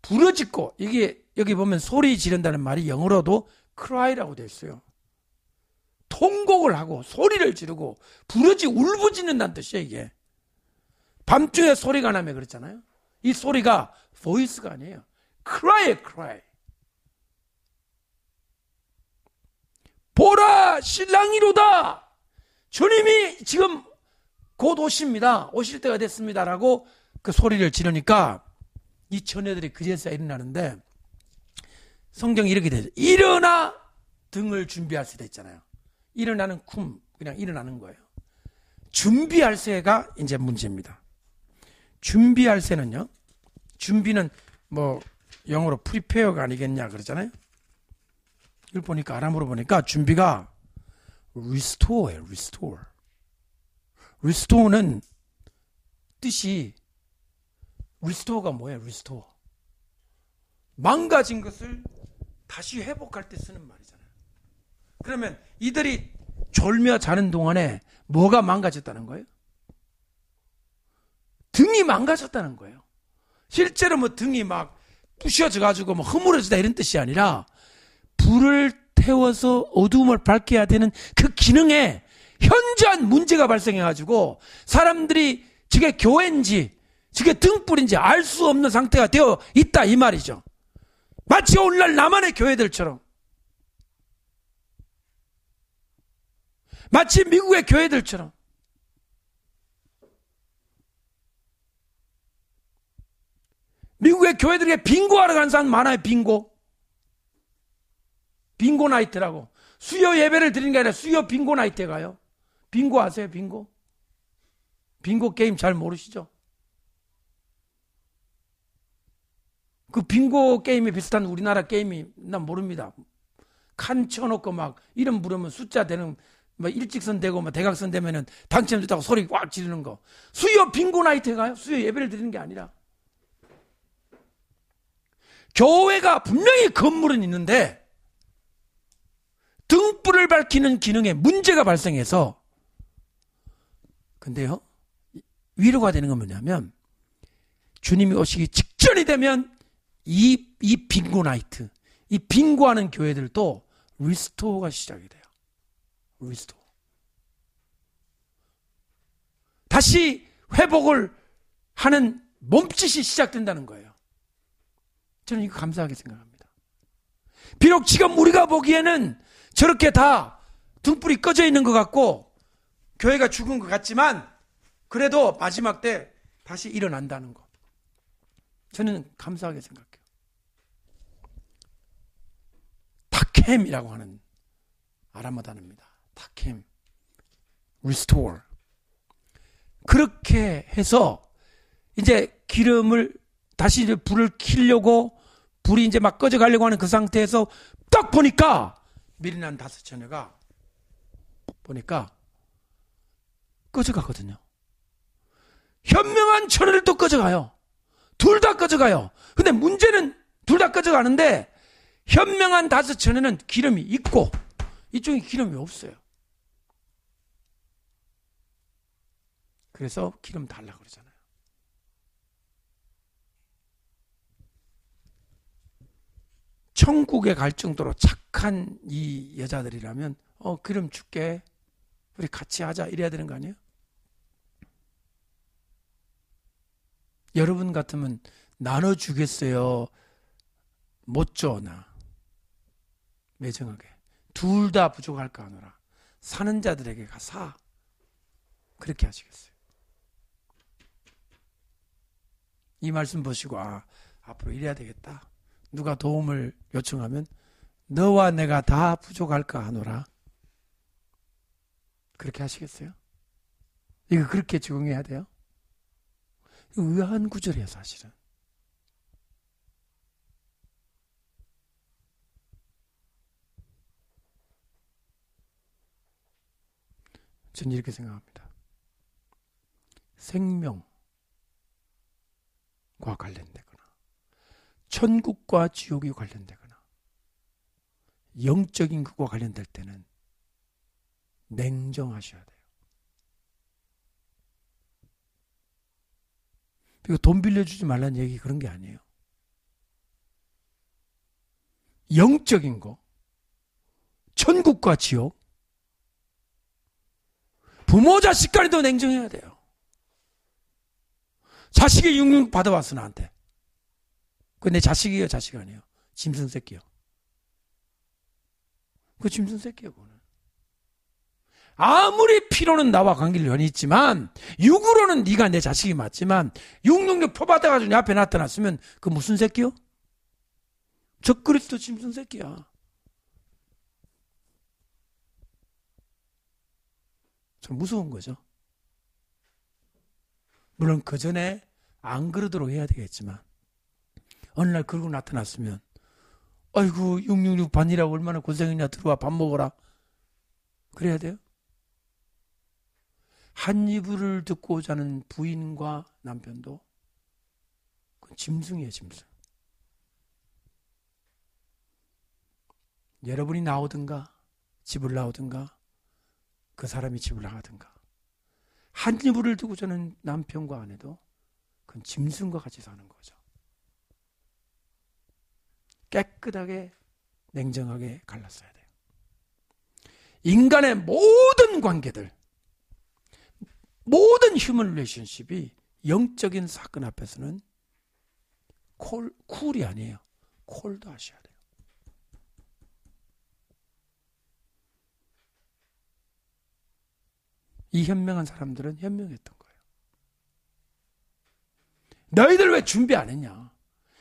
부르짖고, 이게 여기 보면 소리 지른다는 말이 영어로도 cry라고 되어 있어요. 통곡을 하고 소리를 지르고 울부짖는다는 뜻이에요. 이게 밤중에 소리가 나면 그렇잖아요. 이 소리가 voice가 아니에요. cry. 보라 신랑이로다. 주님이 지금 곧 오십니다. 오실 때가 됐습니다라고 그 소리를 지르니까 이 처녀들이 그제서야 일어나는데 성경이 이렇게 되죠. 일어나 등을 준비할 때 있잖아요. 일어나는 그냥 일어나는 거예요. 준비할 새가 이제 문제입니다. 준비할 새는요. 준비는 뭐 영어로 prepare가 아니겠냐 그러잖아요. 이걸 보니까 아람어로 보니까 준비가 restore예요. restore는 뜻이 restore가 뭐예요? restore. 망가진 것을 다시 회복할 때 쓰는 말이잖아요. 그러면 이들이 졸며 자는 동안에 뭐가 망가졌다는 거예요? 등이 망가졌다는 거예요. 실제로 뭐 등이 막 부셔져 가지고 뭐 흐물어지다 이런 뜻이 아니라 불을 태워서 어두움을 밝혀야 되는 그 기능에 현저한 문제가 발생해 가지고 사람들이 저게 교회인지 저게 등불인지 알 수 없는 상태가 되어 있다 이 말이죠. 마치 오늘날 남한의 교회들처럼, 마치 미국의 교회들처럼 미국의 교회들에 빙고하러 가는 사람 많아요. 빙고 나이트라고. 수요 예배를 드리는 게 아니라 수요 빙고 나이트에 가요. 빙고 아세요? 빙고 게임 잘 모르시죠? 그 빙고 게임에 비슷한 우리나라 게임이 난 모릅니다. 칸 쳐놓고 막 이름 부르면 숫자 되는, 뭐 일직선 되고 뭐 대각선 되면은 당첨됐다고 소리 꽉 지르는 거. 수요 빙고 나이트에 가요. 수요 예배를 드리는 게 아니라. 교회가 분명히 건물은 있는데 등불을 밝히는 기능에 문제가 발생해서, 근데요, 위로가 되는 건 뭐냐면, 주님이 오시기 직전이 되면 이 빙고 나이트, 이 빙고하는 교회들도 리스토어가 시작이 돼요. 리스토어. 다시 회복을 하는 몸짓이 시작된다는 거예요. 저는 이거 감사하게 생각합니다. 비록 지금 우리가 보기에는 저렇게 다 등불이 꺼져 있는 것 같고 교회가 죽은 것 같지만, 그래도 마지막 때 다시 일어난다는 것, 저는 감사하게 생각해요. 타켐이라고 하는 아람어 단어입니다. 타켐, restore. 그렇게 해서 이제 기름을 다시 이제 불을 켜려고, 불이 이제 막 꺼져 가려고 하는 그 상태에서 딱 보니까 미리난 5처녀가 보니까 꺼져 가거든요. 현명한 처녀를 또 꺼져 가요. 둘 다 꺼져 가요. 근데 문제는 둘 다 꺼져 가는데 현명한 5처녀는 기름이 있고 이쪽에 기름이 없어요. 그래서 기름 달라고 그러잖아요. 천국에 갈 정도로 착한 이 여자들이라면 기름 줄게, 우리 같이 하자, 이래야 되는 거 아니에요? 여러분 같으면 나눠주겠어요? 못 줘, 나. 매정하게. 둘 다 부족할까 하노라. 사는 자들에게 가 사. 그렇게 하시겠어요? 이 말씀 보시고, 앞으로 이래야 되겠다. 누가 도움을 요청하면 너와 내가 다 부족할까 하노라. 그렇게 하시겠어요? 이거 그렇게 적용해야 돼요? 이거 의아한 구절이에요, 사실은. 저는 이렇게 생각합니다. 생명과 관련되거나 천국과 지옥이 관련되거나 영적인 것과 관련될 때는 냉정하셔야 돼요. 이거 돈 빌려주지 말라는 얘기 그런 게 아니에요. 영적인 거, 천국과 지옥, 부모 자식 간에도 냉정해야 돼요. 자식이 육육 받아왔어, 나한테. 그거 내 자식이에요, 자식 아니에요? 짐승 새끼요. 그 짐승 새끼요, 그거는. 아무리 피로는 나와 관계를 연이 있지만 육으로는 네가 내 자식이 맞지만 666 포받아가지고 내 앞에 나타났으면 그 무슨 새끼요? 적그리스도 짐승 새끼야. 좀 무서운 거죠. 물론 그 전에 안 그러도록 해야 되겠지만 어느 날 그러고 나타났으면 아이고 666 반이라고 얼마나 고생했냐, 들어와 밥 먹어라, 그래야 돼요? 한 이불을 듣고 자는 부인과 남편도 그건 짐승이에요, 짐승. 여러분이 나오든가 집을 나오든가 그 사람이 집을 나가든가 한 이불을 두고 자는 남편과 아내도 그건 짐승과 같이 사는 거죠. 깨끗하게 냉정하게 갈랐어야 돼요. 인간의 모든 관계들, 모든 휴먼 릴레이션십이 영적인 사건 앞에서는 쿨이 아니에요. 콜도 하셔야 돼요. 이 현명한 사람들은 현명했던 거예요. 너희들 왜 준비 안 했냐?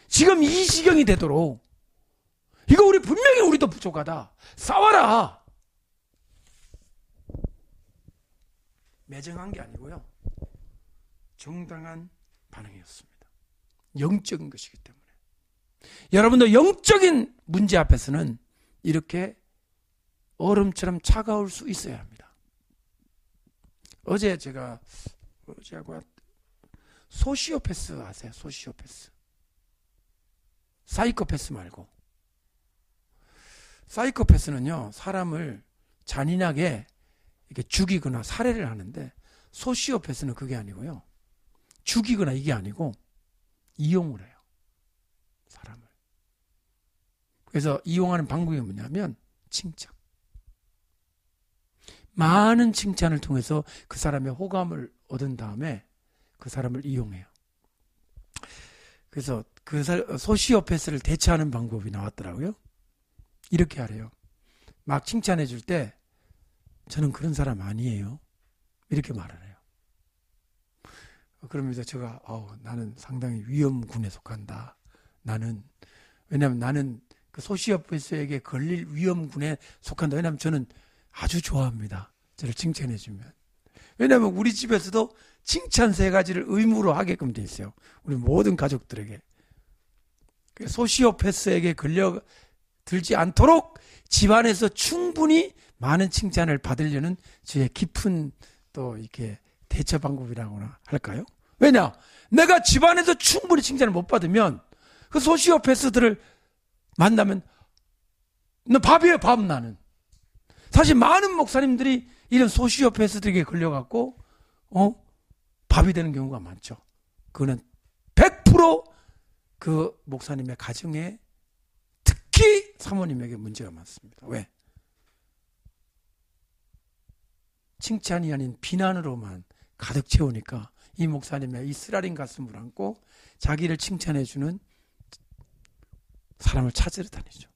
지금 이 지경이 되도록 이거 우리 분명히 우리도 부족하다. 싸워라. 매정한 게 아니고요. 정당한 반응이었습니다. 영적인 것이기 때문에. 여러분도 영적인 문제 앞에서는 이렇게 얼음처럼 차가울 수 있어야 합니다. 어제 제가 소시오패스 아세요? 소시오패스. 사이코패스 말고. 사이코패스는요, 사람을 잔인하게 이렇게 죽이거나 살해를 하는데, 소시오패스는 그게 아니고요. 죽이거나 이게 아니고, 이용을 해요. 사람을. 그래서 이용하는 방법이 뭐냐면, 칭찬. 많은 칭찬을 통해서 그 사람의 호감을 얻은 다음에 그 사람을 이용해요. 그래서 그 소시오패스를 대처하는 방법이 나왔더라고요. 이렇게 하래요. 막 칭찬해 줄 때 저는 그런 사람 아니에요. 이렇게 말을 해요. 그러면서 제가 나는 상당히 위험군에 속한다. 왜냐하면 나는 그 소시오패스에게 걸릴 위험군에 속한다. 왜냐하면 저는 아주 좋아합니다. 저를 칭찬해 주면. 왜냐하면 우리 집에서도 칭찬 3가지를 의무로 하게끔 돼 있어요. 우리 모든 가족들에게. 소시오패스에게 걸려들지 않도록 집안에서 충분히 많은 칭찬을 받으려는 저의 깊은 또 이렇게 대처 방법이라고나 할까요? 왜냐? 내가 집안에서 충분히 칭찬을 못 받으면 그 소시오패스들을 만나면 너 밥이에요, 밥 나는. 사실 많은 목사님들이 이런 소시오패스들에게 걸려갖고 밥이 되는 경우가 많죠. 그거는 100% 그 목사님의 가정에 특히 사모님에게 문제가 많습니다. 왜? 칭찬이 아닌 비난으로만 가득 채우니까 이 목사님의 이 쓰라린 가슴을 안고 자기를 칭찬해주는 사람을 찾으러 다니죠.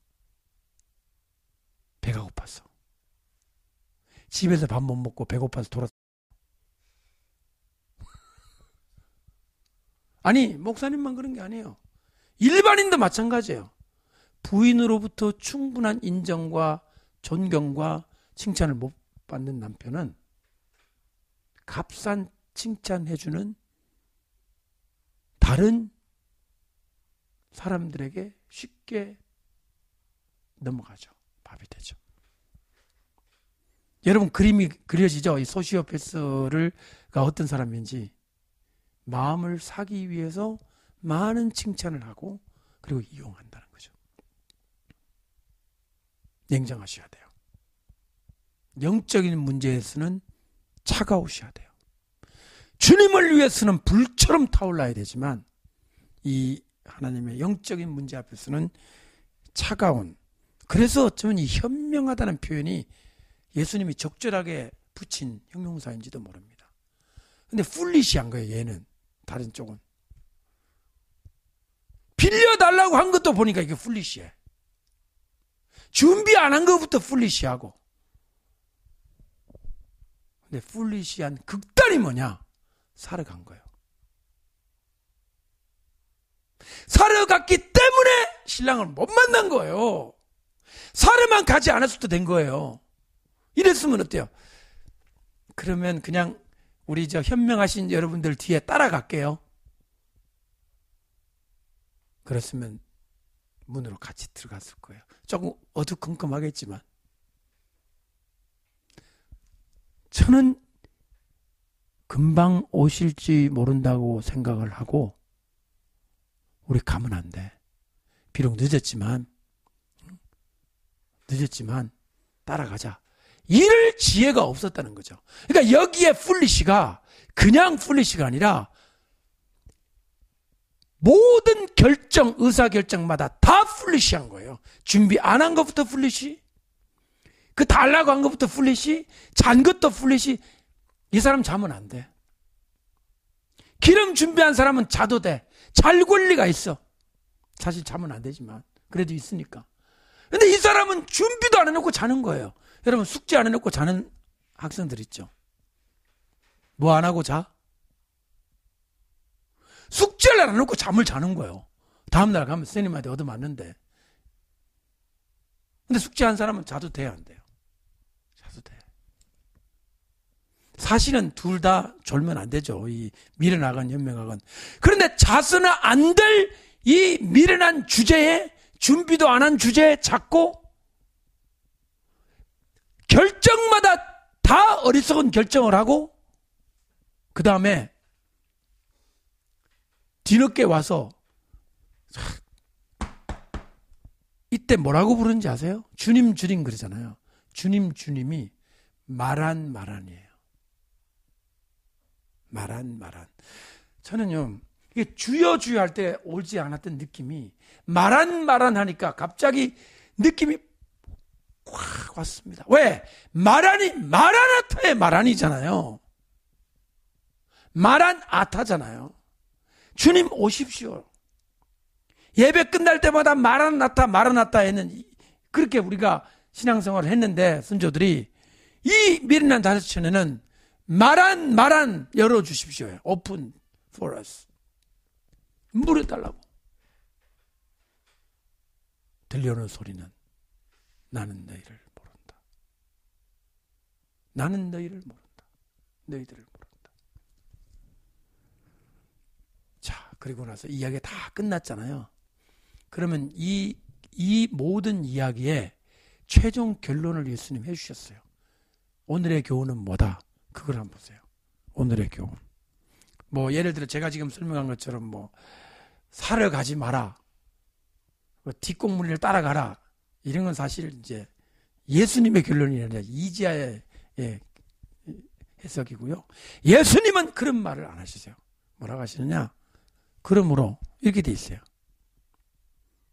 배가 고파서. 집에서 밥 못 먹고 배고파서 돌아. 아니, 목사님만 그런 게 아니에요. 일반인도 마찬가지예요. 부인으로부터 충분한 인정과 존경과 칭찬을 못 받는 남편은 값싼 칭찬해주는 다른 사람들에게 쉽게 넘어가죠. 밥이 되죠. 여러분 그림이 그려지죠? 이 소시오패스가 어떤 사람인지. 마음을 사기 위해서 많은 칭찬을 하고 그리고 이용한다는 거죠. 냉정하셔야 돼요. 영적인 문제에서는 차가우셔야 돼요. 주님을 위해서는 불처럼 타올라야 되지만 이 하나님의 영적인 문제 앞에서는 차가운. 그래서 어쩌면 이 현명하다는 표현이 예수님이 적절하게 붙인 형용사인지도 모릅니다. 근데 풀리시한 거예요, 얘는. 다른 쪽은. 빌려달라고 한 것도 보니까 이게 풀리시해. 준비 안 한 것부터 풀리시하고. 근데 풀리시한 극단이 뭐냐? 살아간 거예요. 살아갔기 때문에 신랑을 못 만난 거예요. 살아만 가지 않았어도 된 거예요. 이랬으면 어때요? 그러면 그냥 우리 현명하신 여러분들 뒤에 따라갈게요. 그랬으면 문으로 같이 들어갔을 거예요. 조금 어두컴컴하겠지만 저는 금방 오실지 모른다고 생각을 하고 우리 가면 안 돼. 비록 늦었지만 따라가자. 이럴 지혜가 없었다는 거죠. 그러니까 여기에 풀리시가 그냥 풀리시가 아니라 모든 의사결정마다 다 풀리시한 거예요. 준비 안 한 것부터 풀리시, 그 달라고 한 것부터 풀리시, 잔 것도 풀리시. 이 사람 자면 안 돼. 기름 준비한 사람은 자도 돼. 잘 권리가 있어. 사실 자면 안 되지만 그래도 있으니까. 근데 이 사람은 준비도 안 해놓고 자는 거예요. 여러분, 숙제 안 해놓고 자는 학생들 있죠. 뭐 안 하고 자? 숙제를 안 해놓고 잠을 자는 거예요. 다음날 가면 선생님한테 얻어맞는데. 근데 숙제한 사람은 자도 돼요, 안 돼요? 자도 돼. 사실은 둘 다 졸면 안 되죠. 이 미련학은 연명학은. 그런데 자서는 안 될 이 미련한 주제에, 준비도 안 한 주제에 자꾸 결정마다 다 어리석은 결정을 하고, 그 다음에 뒤늦게 와서 이때 뭐라고 부르는지 아세요? 주님 주님 그러잖아요. 주님 주님이 말한이에요. 말한. 저는요, 이게 주여 할 때 오지 않았던 느낌이 말한 하니까 갑자기 느낌이 확 왔습니다. 왜? 마라나타의 말한이잖아요. 마라나타잖아요. 주님 오십시오. 예배 끝날 때마다 마라나타에는 그렇게 우리가 신앙생활을 했는데, 선조들이 이 미련한 다섯천에는 말한 열어주십시오. Open for us. 물어달라고. 들려오는 소리는 나는 너희를 모른다. 나는 너희를 모른다. 너희들을 모른다. 자, 그리고 나서 이야기가 다 끝났잖아요. 그러면 이 모든 이야기의 최종 결론을 예수님 해주셨어요. 오늘의 교훈은 뭐다? 그걸 한번 보세요. 오늘의 교훈. 뭐 예를 들어 제가 지금 설명한 것처럼 뭐 사러 가지 마라, 뒷공문을 따라가라, 이런 건 사실 이제 예수님의 결론이 아니라 이지아의 해석이고요. 예수님은 그런 말을 안 하시세요. 뭐라고 하시느냐? 그러므로 이렇게 돼 있어요.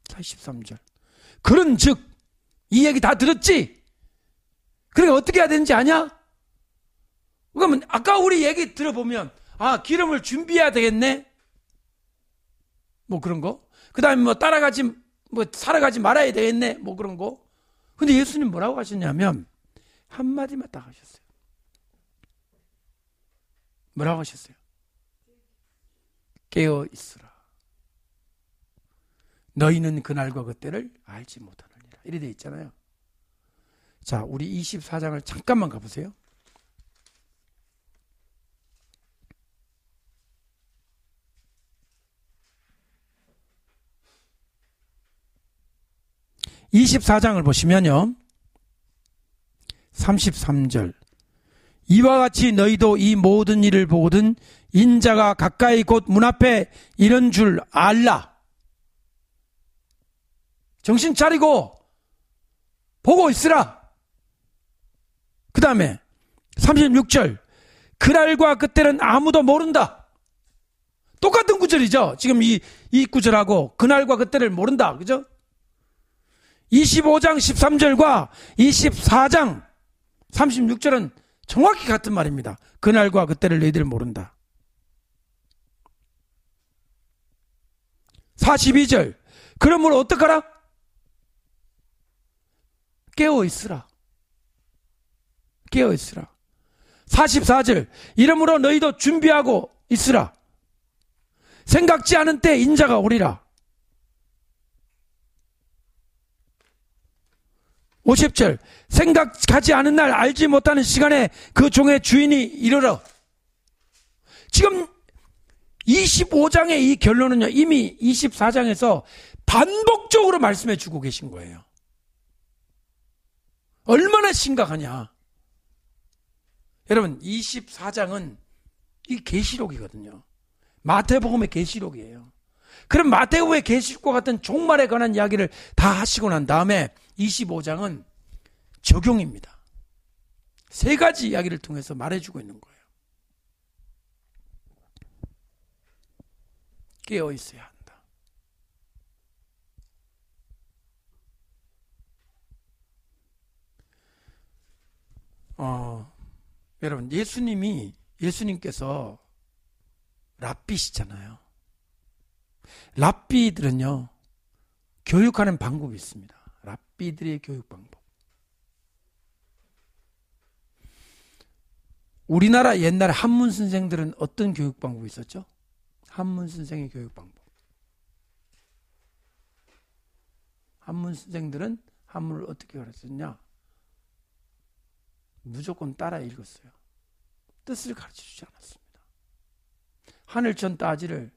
43절. 그런 즉, 이 얘기 다 들었지? 그러니까 어떻게 해야 되는지 아냐? 그러면 아까 우리 얘기 들어보면, 기름을 준비해야 되겠네? 뭐 그런 거. 그 다음에 뭐 사러 가지 말아야 되겠네? 뭐 그런 거. 근데 예수님 뭐라고 하셨냐면, 한마디만 딱 하셨어요. 뭐라고 하셨어요? 깨어 있으라. 너희는 그날과 그때를 알지 못하느니라. 이래 돼 있잖아요. 자, 우리 24장을 잠깐만 가보세요. (24장을) 보시면요, 33절. 이와 같이 너희도 이 모든 일을 보거든 인자가 가까이 곧 문 앞에 이런 줄 알라. 정신 차리고 보고 있으라. 그 다음에 36절. 그날과 그때는 아무도 모른다. 똑같은 구절이죠. 지금 이 구절하고 그날과 그때를 모른다. 그죠? 25장 13절과 24장 36절은 정확히 같은 말입니다. 그날과 그때를 너희들 모른다. 42절. 그러므로 어떡하라? 깨어 있으라. 깨어 있으라. 44절. 이러므로 너희도 준비하고 있으라. 생각지 않은 때 인자가 오리라. 50절. 생각하지 않은 날 알지 못하는 시간에 그 종의 주인이 이르러. 지금 25장의 이 결론은요, 이미 24장에서 반복적으로 말씀해 주고 계신 거예요. 얼마나 심각하냐. 여러분, 24장은 이 계시록이거든요. 마태복음의 계시록이에요. 그럼 마태복음의 계시록과 같은 종말에 관한 이야기를 다 하시고 난 다음에 25장은 적용입니다. 세 가지 이야기를 통해서 말해주고 있는 거예요. 깨어 있어야 한다. 여러분, 예수님께서 랍비시잖아요. 랍비들은요, 교육하는 방법이 있습니다. 랍비들의 교육 방법. 우리나라 옛날에 한문 선생들은 어떤 교육 방법이 있었죠? 한문 선생의 교육 방법. 한문 선생들은 한문을 어떻게 가르쳤냐? 무조건 따라 읽었어요. 뜻을 가르쳐주지 않았습니다. 하늘천 따지를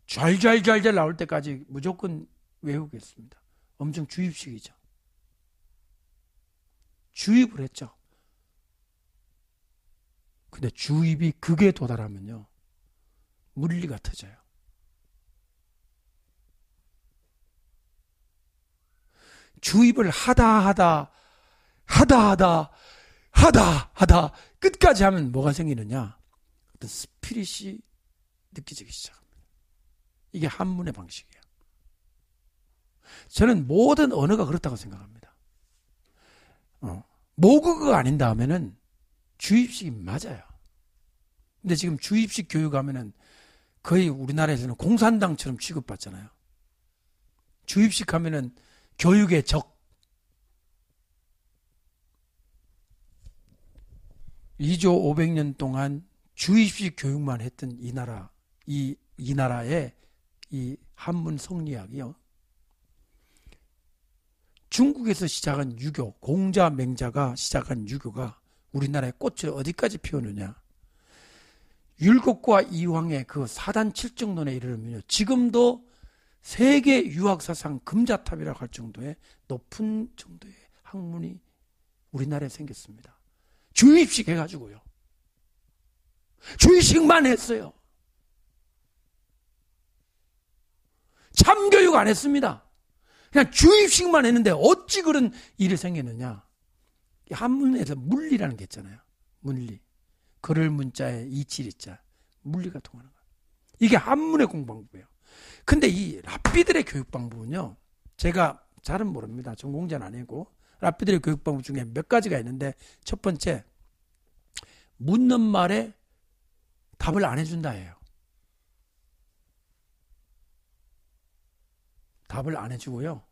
잘 나올 때까지 무조건 외우겠습니다. 엄청 주입식이죠. 주입을 했죠. 근데 주입이 극에 도달하면요, 물리가 터져요. 주입을 하다 끝까지 하면 뭐가 생기느냐? 어떤 스피릿이 느껴지기 시작합니다. 이게 한문의 방식이에요. 저는 모든 언어가 그렇다고 생각합니다. 모국어가 아닌 다음에는 주입식이 맞아요. 근데 지금 주입식 교육하면은 거의 우리나라에서는 공산당처럼 취급받잖아요. 주입식 하면은 교육의 적. 2조 500년 동안 주입식 교육만 했던 이 나라의 이 한문 성리학이요. 중국에서 시작한 유교, 공자, 맹자가 시작한 유교가 우리나라의 꽃을 어디까지 피우느냐. 율곡과 이황의 그 사단 칠정론에 이르면요, 지금도 세계 유학사상 금자탑이라고 할 정도의 높은 정도의 학문이 우리나라에 생겼습니다. 주입식 해가지고요. 주입식만 했어요. 참교육 안 했습니다. 그냥 주입식만 했는데 어찌 그런 일이 생기느냐. 한문에서 물리라는 게 있잖아요. 물리. 그럴 문자에 이치리자. 물리가 통하는 거예요. 이게 한문의 공부방법이에요. 근데 이 랍비들의 교육방법은요, 제가 잘은 모릅니다. 전공자는 아니고, 랍비들의 교육방법 중에 몇 가지가 있는데, 첫 번째, 묻는 말에 답을 안 해준다예요. 답을 안 해주고요,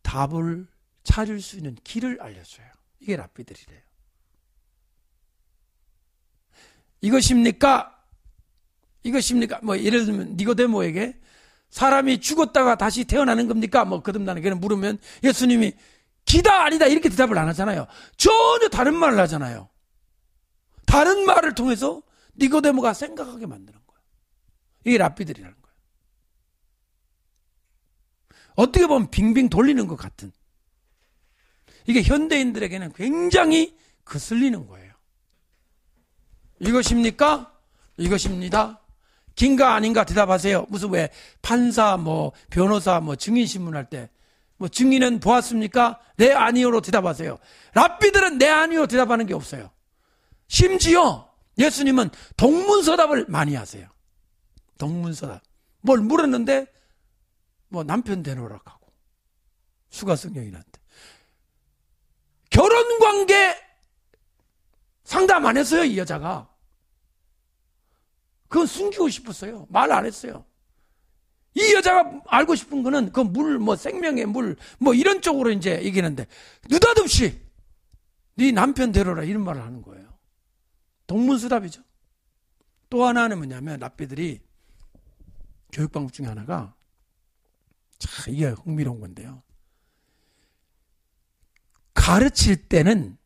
답을 찾을 수 있는 길을 알려줘요. 이게 랍비들이래요. 이것입니까? 뭐 예를 들면 니고데모에게 사람이 죽었다가 다시 태어나는 겁니까? 뭐 거듭나는 게 물으면 예수님이 기다 아니다 이렇게 대답을 안 하잖아요. 전혀 다른 말을 하잖아요. 다른 말을 통해서 니고데모가 생각하게 만드는 거예요. 이게 랍비들이라는 거예요. 어떻게 보면 빙빙 돌리는 것 같은, 이게 현대인들에게는 굉장히 거슬리는 거예요. 이것입니까? 이것입니다. 긴가 아닌가 대답하세요. 무슨 왜 판사 뭐 변호사 뭐 증인 신문할 때 뭐 증인은 보았습니까? 네 아니요로 대답하세요. 랍비들은 네 아니요 대답하는 게 없어요. 심지어 예수님은 동문서답을 많이 하세요. 동문서답. 뭘 물었는데 뭐 남편 되노라 하고 수가성경인한테 결혼관계 상담 안 했어요. 이 여자가. 그건 숨기고 싶었어요. 말 안 했어요. 이 여자가 알고 싶은 거는 그 물, 뭐 생명의 물, 뭐 이런 쪽으로 이제 얘기하는데 느닷없이 네 남편 데려라 이런 말을 하는 거예요. 동문서답이죠. 또 하나는 뭐냐면 랍비들이 교육방법 중에 하나가, 자, 이게 흥미로운 건데요. 가르칠 때는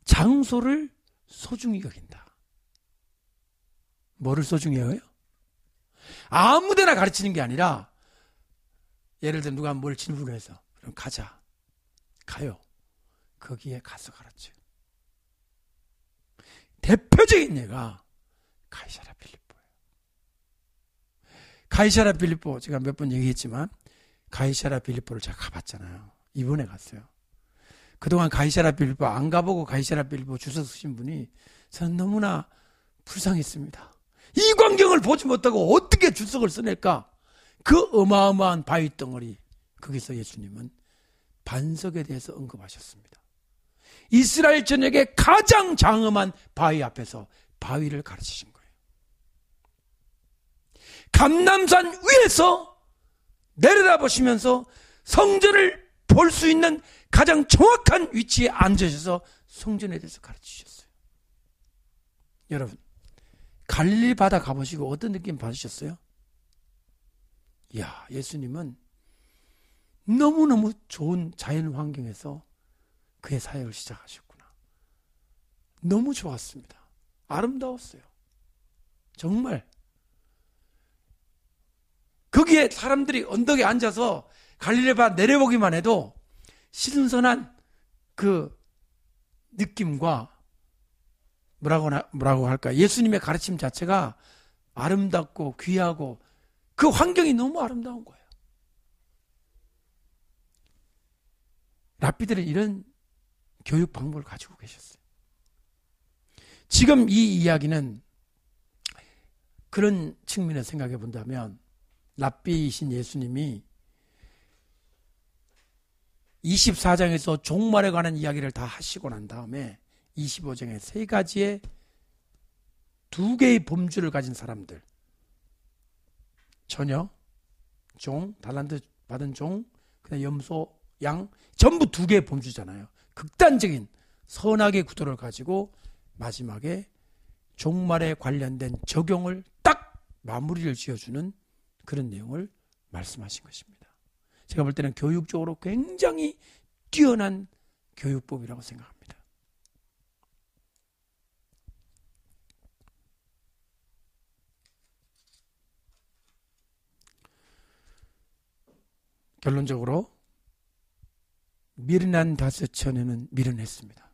장소를 소중히 여긴다. 뭐를 소중히 여겨요? 아무데나 가르치는 게 아니라, 예를 들면 누가 뭘 질문을 해서 그럼 가자. 가요. 거기에 가서 가르쳐요. 대표적인 예가 가이사랴 빌립보예요. 가이사랴 빌립보 제가 몇 번 얘기했지만 가이사랴 빌립보를 제가 가봤잖아요. 이번에 갔어요. 그동안 가이사랴 빌립보 안 가보고 가이사랴 빌립보 주소 쓰신 분이 저는 너무나 불쌍했습니다. 이 광경을 보지 못하고 어떻게 주석을 써낼까? 그 어마어마한 바위 덩어리, 거기서 예수님은 반석에 대해서 언급하셨습니다. 이스라엘 전역에 가장 장엄한 바위 앞에서 바위를 가르치신 거예요. 감람산 위에서 내려다보시면서 성전을 볼 수 있는 가장 정확한 위치에 앉으셔서 성전에 대해서 가르치셨어요. 여러분, 갈릴리 바다 가보시고 어떤 느낌 받으셨어요? 이야, 예수님은 너무너무 좋은 자연 환경에서 그의 사역을 시작하셨구나. 너무 좋았습니다. 아름다웠어요. 정말. 거기에 사람들이 언덕에 앉아서 갈릴리 바다 내려보기만 해도 신선한 그 느낌과 뭐라고 할까? 예수님의 가르침 자체가 아름답고 귀하고 그 환경이 너무 아름다운 거예요. 랍비들은 이런 교육 방법을 가지고 계셨어요. 지금 이 이야기는 그런 측면에서 생각해 본다면 랍비이신 예수님이 24장에서 종말에 관한 이야기를 다 하시고 난 다음에 25장에 세 가지의 두 개의 범주를 가진 사람들, 처녀, 종, 달란트 받은 종, 그다음에 염소, 양, 전부 두 개의 범주잖아요. 극단적인 선악의 구도를 가지고 마지막에 종말에 관련된 적용을 딱 마무리를 지어주는 그런 내용을 말씀하신 것입니다. 제가 볼 때는 교육적으로 굉장히 뛰어난 교육법이라고 생각합니다. 결론적으로 미련한 다섯 처녀는 미련했습니다.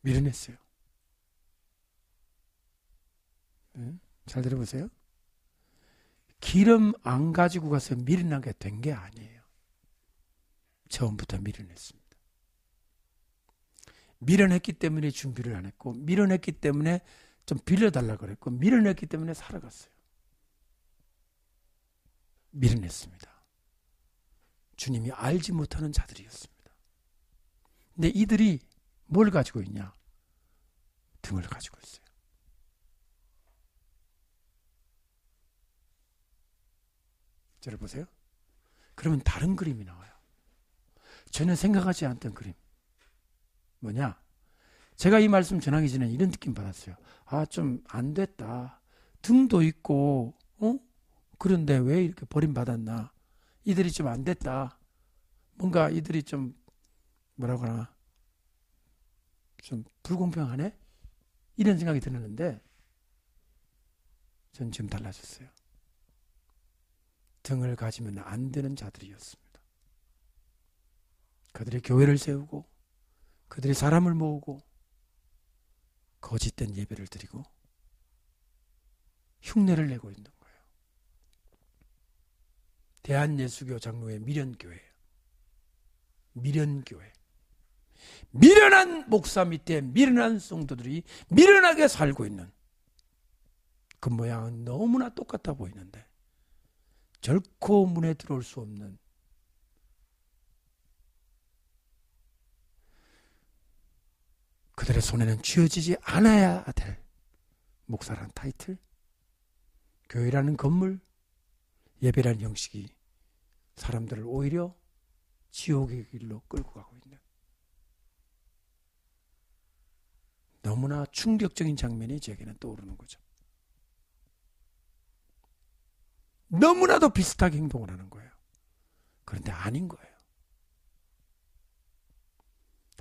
미련했어요. 네? 잘 들어보세요. 기름 안 가지고 가서 미련하게 된 게 아니에요. 처음부터 미련했습니다. 미련했기 때문에 준비를 안 했고, 미련했기 때문에 좀 빌려달라고 그랬고, 미련했기 때문에 살아갔어요. 미련했습니다. 주님이 알지 못하는 자들이었습니다. 근데 이들이 뭘 가지고 있냐? 등을 가지고 있어요. 들어보세요. 그러면 다른 그림이 나와요. 전혀 생각하지 않던 그림. 뭐냐? 제가 이 말씀 전하기 전에 이런 느낌 받았어요. 아, 좀 안 됐다. 등도 있고, 그런데 왜 이렇게 버림받았나? 이들이 좀 안 됐다. 뭔가 이들이 좀, 뭐라고 하나, 좀 불공평하네? 이런 생각이 드는데, 전 지금 달라졌어요. 등을 가지면 안 되는 자들이었습니다. 그들이 교회를 세우고 그들이 사람을 모으고 거짓된 예배를 드리고 흉내를 내고 있는 거예요. 대한예수교 장로회 미련교회예요. 미련교회. 미련한 목사 밑에 미련한 성도들이 미련하게 살고 있는 그 모양은 너무나 똑같아 보이는데 결코 문에 들어올 수 없는 그들의 손에는 쥐어지지 않아야 될 목사라는 타이틀, 교회라는 건물, 예배라는 형식이 사람들을 오히려 지옥의 길로 끌고 가고 있는 너무나 충격적인 장면이 제게는 떠오르는 거죠. 너무나도 비슷하게 행동을 하는 거예요. 그런데 아닌 거예요.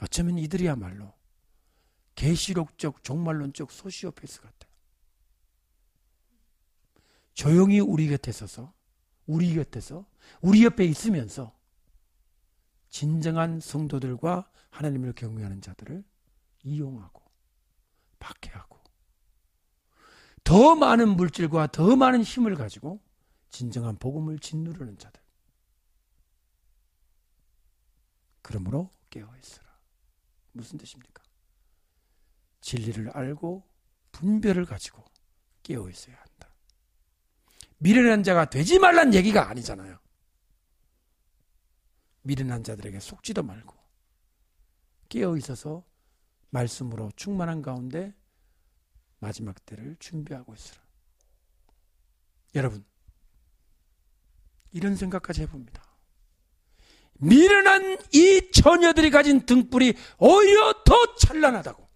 어쩌면 이들이야말로 계시록적 종말론적 소시오패스 같아요. 조용히 우리 곁에 서서 우리 옆에 있으면서 진정한 성도들과 하나님을 경외하는 자들을 이용하고 박해하고 더 많은 물질과 더 많은 힘을 가지고 진정한 복음을 짓누르는 자들. 그러므로 깨어있으라. 무슨 뜻입니까? 진리를 알고 분별을 가지고 깨어있어야 한다. 미련한 자가 되지 말란 얘기가 아니잖아요. 미련한 자들에게 속지도 말고 깨어있어서 말씀으로 충만한 가운데 마지막 때를 준비하고 있으라. 여러분, 이런 생각까지 해봅니다. 미련한 이 처녀들이 가진 등불이 오히려 더 찬란하다고,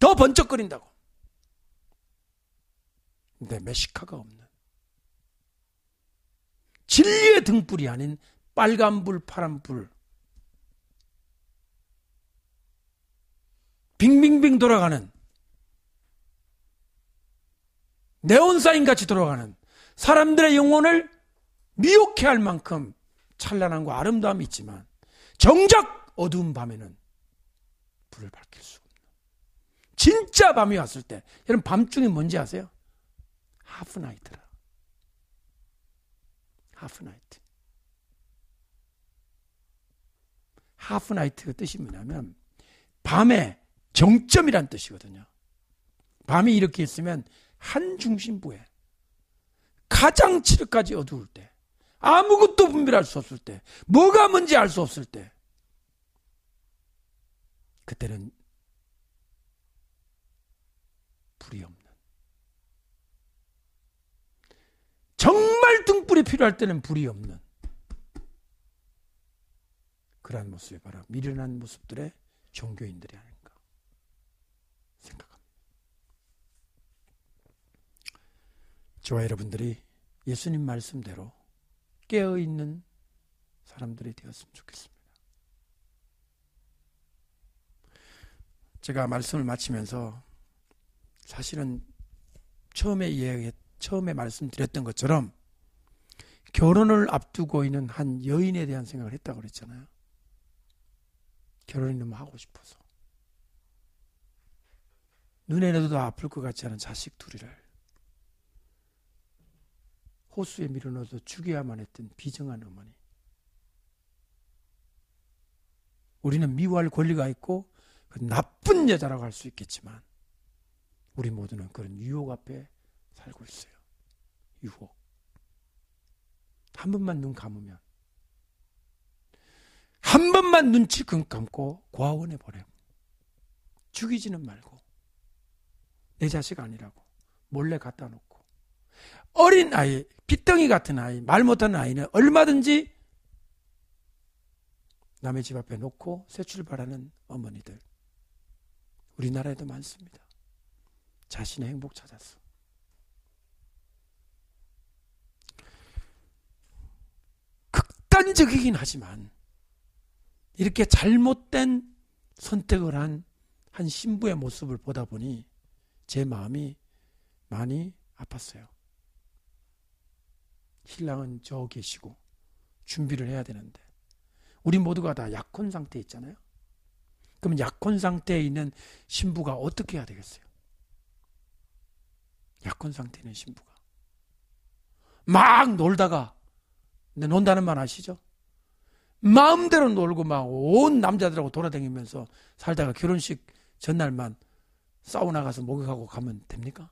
더 번쩍거린다고. 근데 메시카가 없는 진리의 등불이 아닌 빨간불, 파란불, 빙빙빙 돌아가는 네온사인같이 돌아가는, 사람들의 영혼을 미혹해 할 만큼 찬란함과 아름다움이 있지만 정작 어두운 밤에는 불을 밝힐 수가 없는, 진짜 밤이 왔을 때, 여러분 밤중이 뭔지 아세요? 하프나이트라. 하프나이트. 하프나이트의 뜻이 뭐냐면 밤의 정점이란 뜻이거든요. 밤이 이렇게 있으면 한 중심부에 가장 칠흑까지 어두울 때, 아무것도 분별할 수 없을 때, 뭐가 뭔지 알 수 없을 때, 그때는 불이 없는, 정말 등불이 필요할 때는 불이 없는 그러한 모습이 바로 미련한 모습들의 종교인들이 아닌가 생각합니다. 저와 여러분들이 예수님 말씀대로 깨어있는 사람들이 되었으면 좋겠습니다. 제가 말씀을 마치면서 사실은 처음에 말씀드렸던 것처럼 결혼을 앞두고 있는 한 여인에 대한 생각을 했다고 그랬잖아요. 결혼이 너무 하고 싶어서 눈에도 아플 것 같지 않은 자식 둘이를 호수에 밀어넣어서 죽여야만 했던 비정한 어머니. 우리는 미워할 권리가 있고 그 나쁜 여자라고 할 수 있겠지만 우리 모두는 그런 유혹 앞에 살고 있어요. 유혹. 한 번만 눈 감으면, 한 번만 눈 찔끔 감고 고아원에 보내고, 죽이지는 말고 내 자식 아니라고 몰래 갖다 놓고, 어린 아이, 핏덩이 같은 아이, 말 못하는 아이는 얼마든지 남의 집 앞에 놓고 새 출발하는 어머니들 우리나라에도 많습니다. 자신의 행복 찾았어. 극단적이긴 하지만 이렇게 잘못된 선택을 한 신부의 모습을 보다 보니 제 마음이 많이 아팠어요. 신랑은 저 계시고 준비를 해야 되는데 우리 모두가 다 약혼 상태에 있잖아요. 그럼 약혼 상태에 있는 신부가 어떻게 해야 되겠어요? 약혼 상태에 있는 신부가 막 놀다가, 근데 논다는 말 아시죠? 마음대로 놀고 막 온 남자들하고 돌아다니면서 살다가 결혼식 전날만 사우나 가서 목욕하고 가면 됩니까?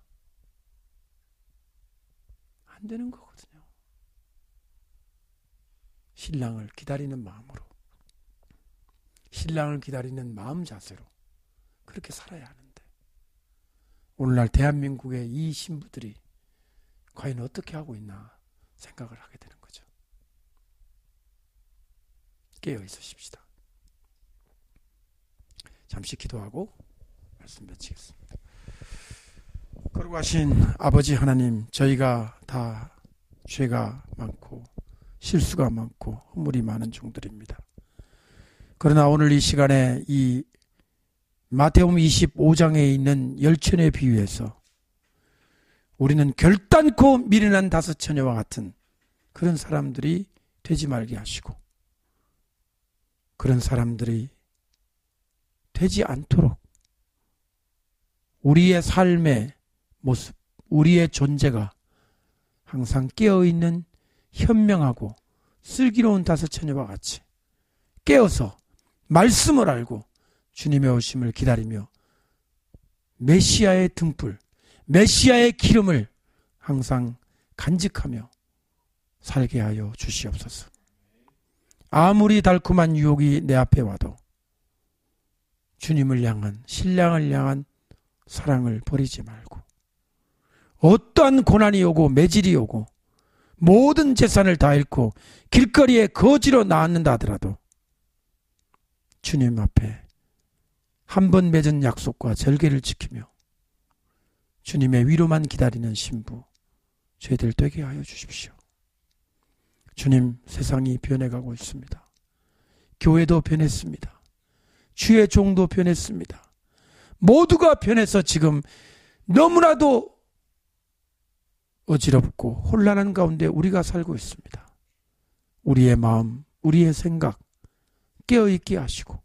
안 되는 거거든요. 신랑을 기다리는 마음으로, 신랑을 기다리는 마음 자세로 그렇게 살아야 하는데 오늘날 대한민국의 이 신부들이 과연 어떻게 하고 있나 생각을 하게 되는 거죠. 깨어 있으십시다. 잠시 기도하고 말씀 마치겠습니다. 거룩하신 아버지 하나님, 저희가 다 죄가 많고 실수가 많고 허물이 많은 종들입니다. 그러나 오늘 이 시간에 이 마태복음 25장에 있는 열처녀에 비유해서 우리는 결단코 미련한 다섯 처녀와 같은 그런 사람들이 되지 말게 하시고, 그런 사람들이 되지 않도록 우리의 삶의 모습, 우리의 존재가 항상 깨어있는 현명하고 슬기로운 다섯 처녀와 같이 깨어서 말씀을 알고 주님의 오심을 기다리며 메시아의 등불, 메시아의 기름을 항상 간직하며 살게 하여 주시옵소서. 아무리 달콤한 유혹이 내 앞에 와도 주님을 향한, 신랑을 향한 사랑을 버리지 말고 어떠한 고난이 오고 매질이 오고 모든 재산을 다 잃고 길거리에 거지로 나앉는다 하더라도 주님 앞에 한 번 맺은 약속과 절개를 지키며 주님의 위로만 기다리는 신부 저희들 되게 하여 주십시오. 주님, 세상이 변해가고 있습니다. 교회도 변했습니다. 주의 종도 변했습니다. 모두가 변해서 지금 너무나도 어지럽고 혼란한 가운데 우리가 살고 있습니다. 우리의 마음, 우리의 생각 깨어있게 하시고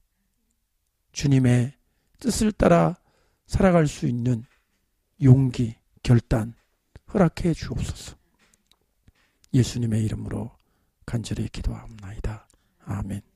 주님의 뜻을 따라 살아갈 수 있는 용기, 결단 허락해 주옵소서. 예수님의 이름으로 간절히 기도합니다. 아멘.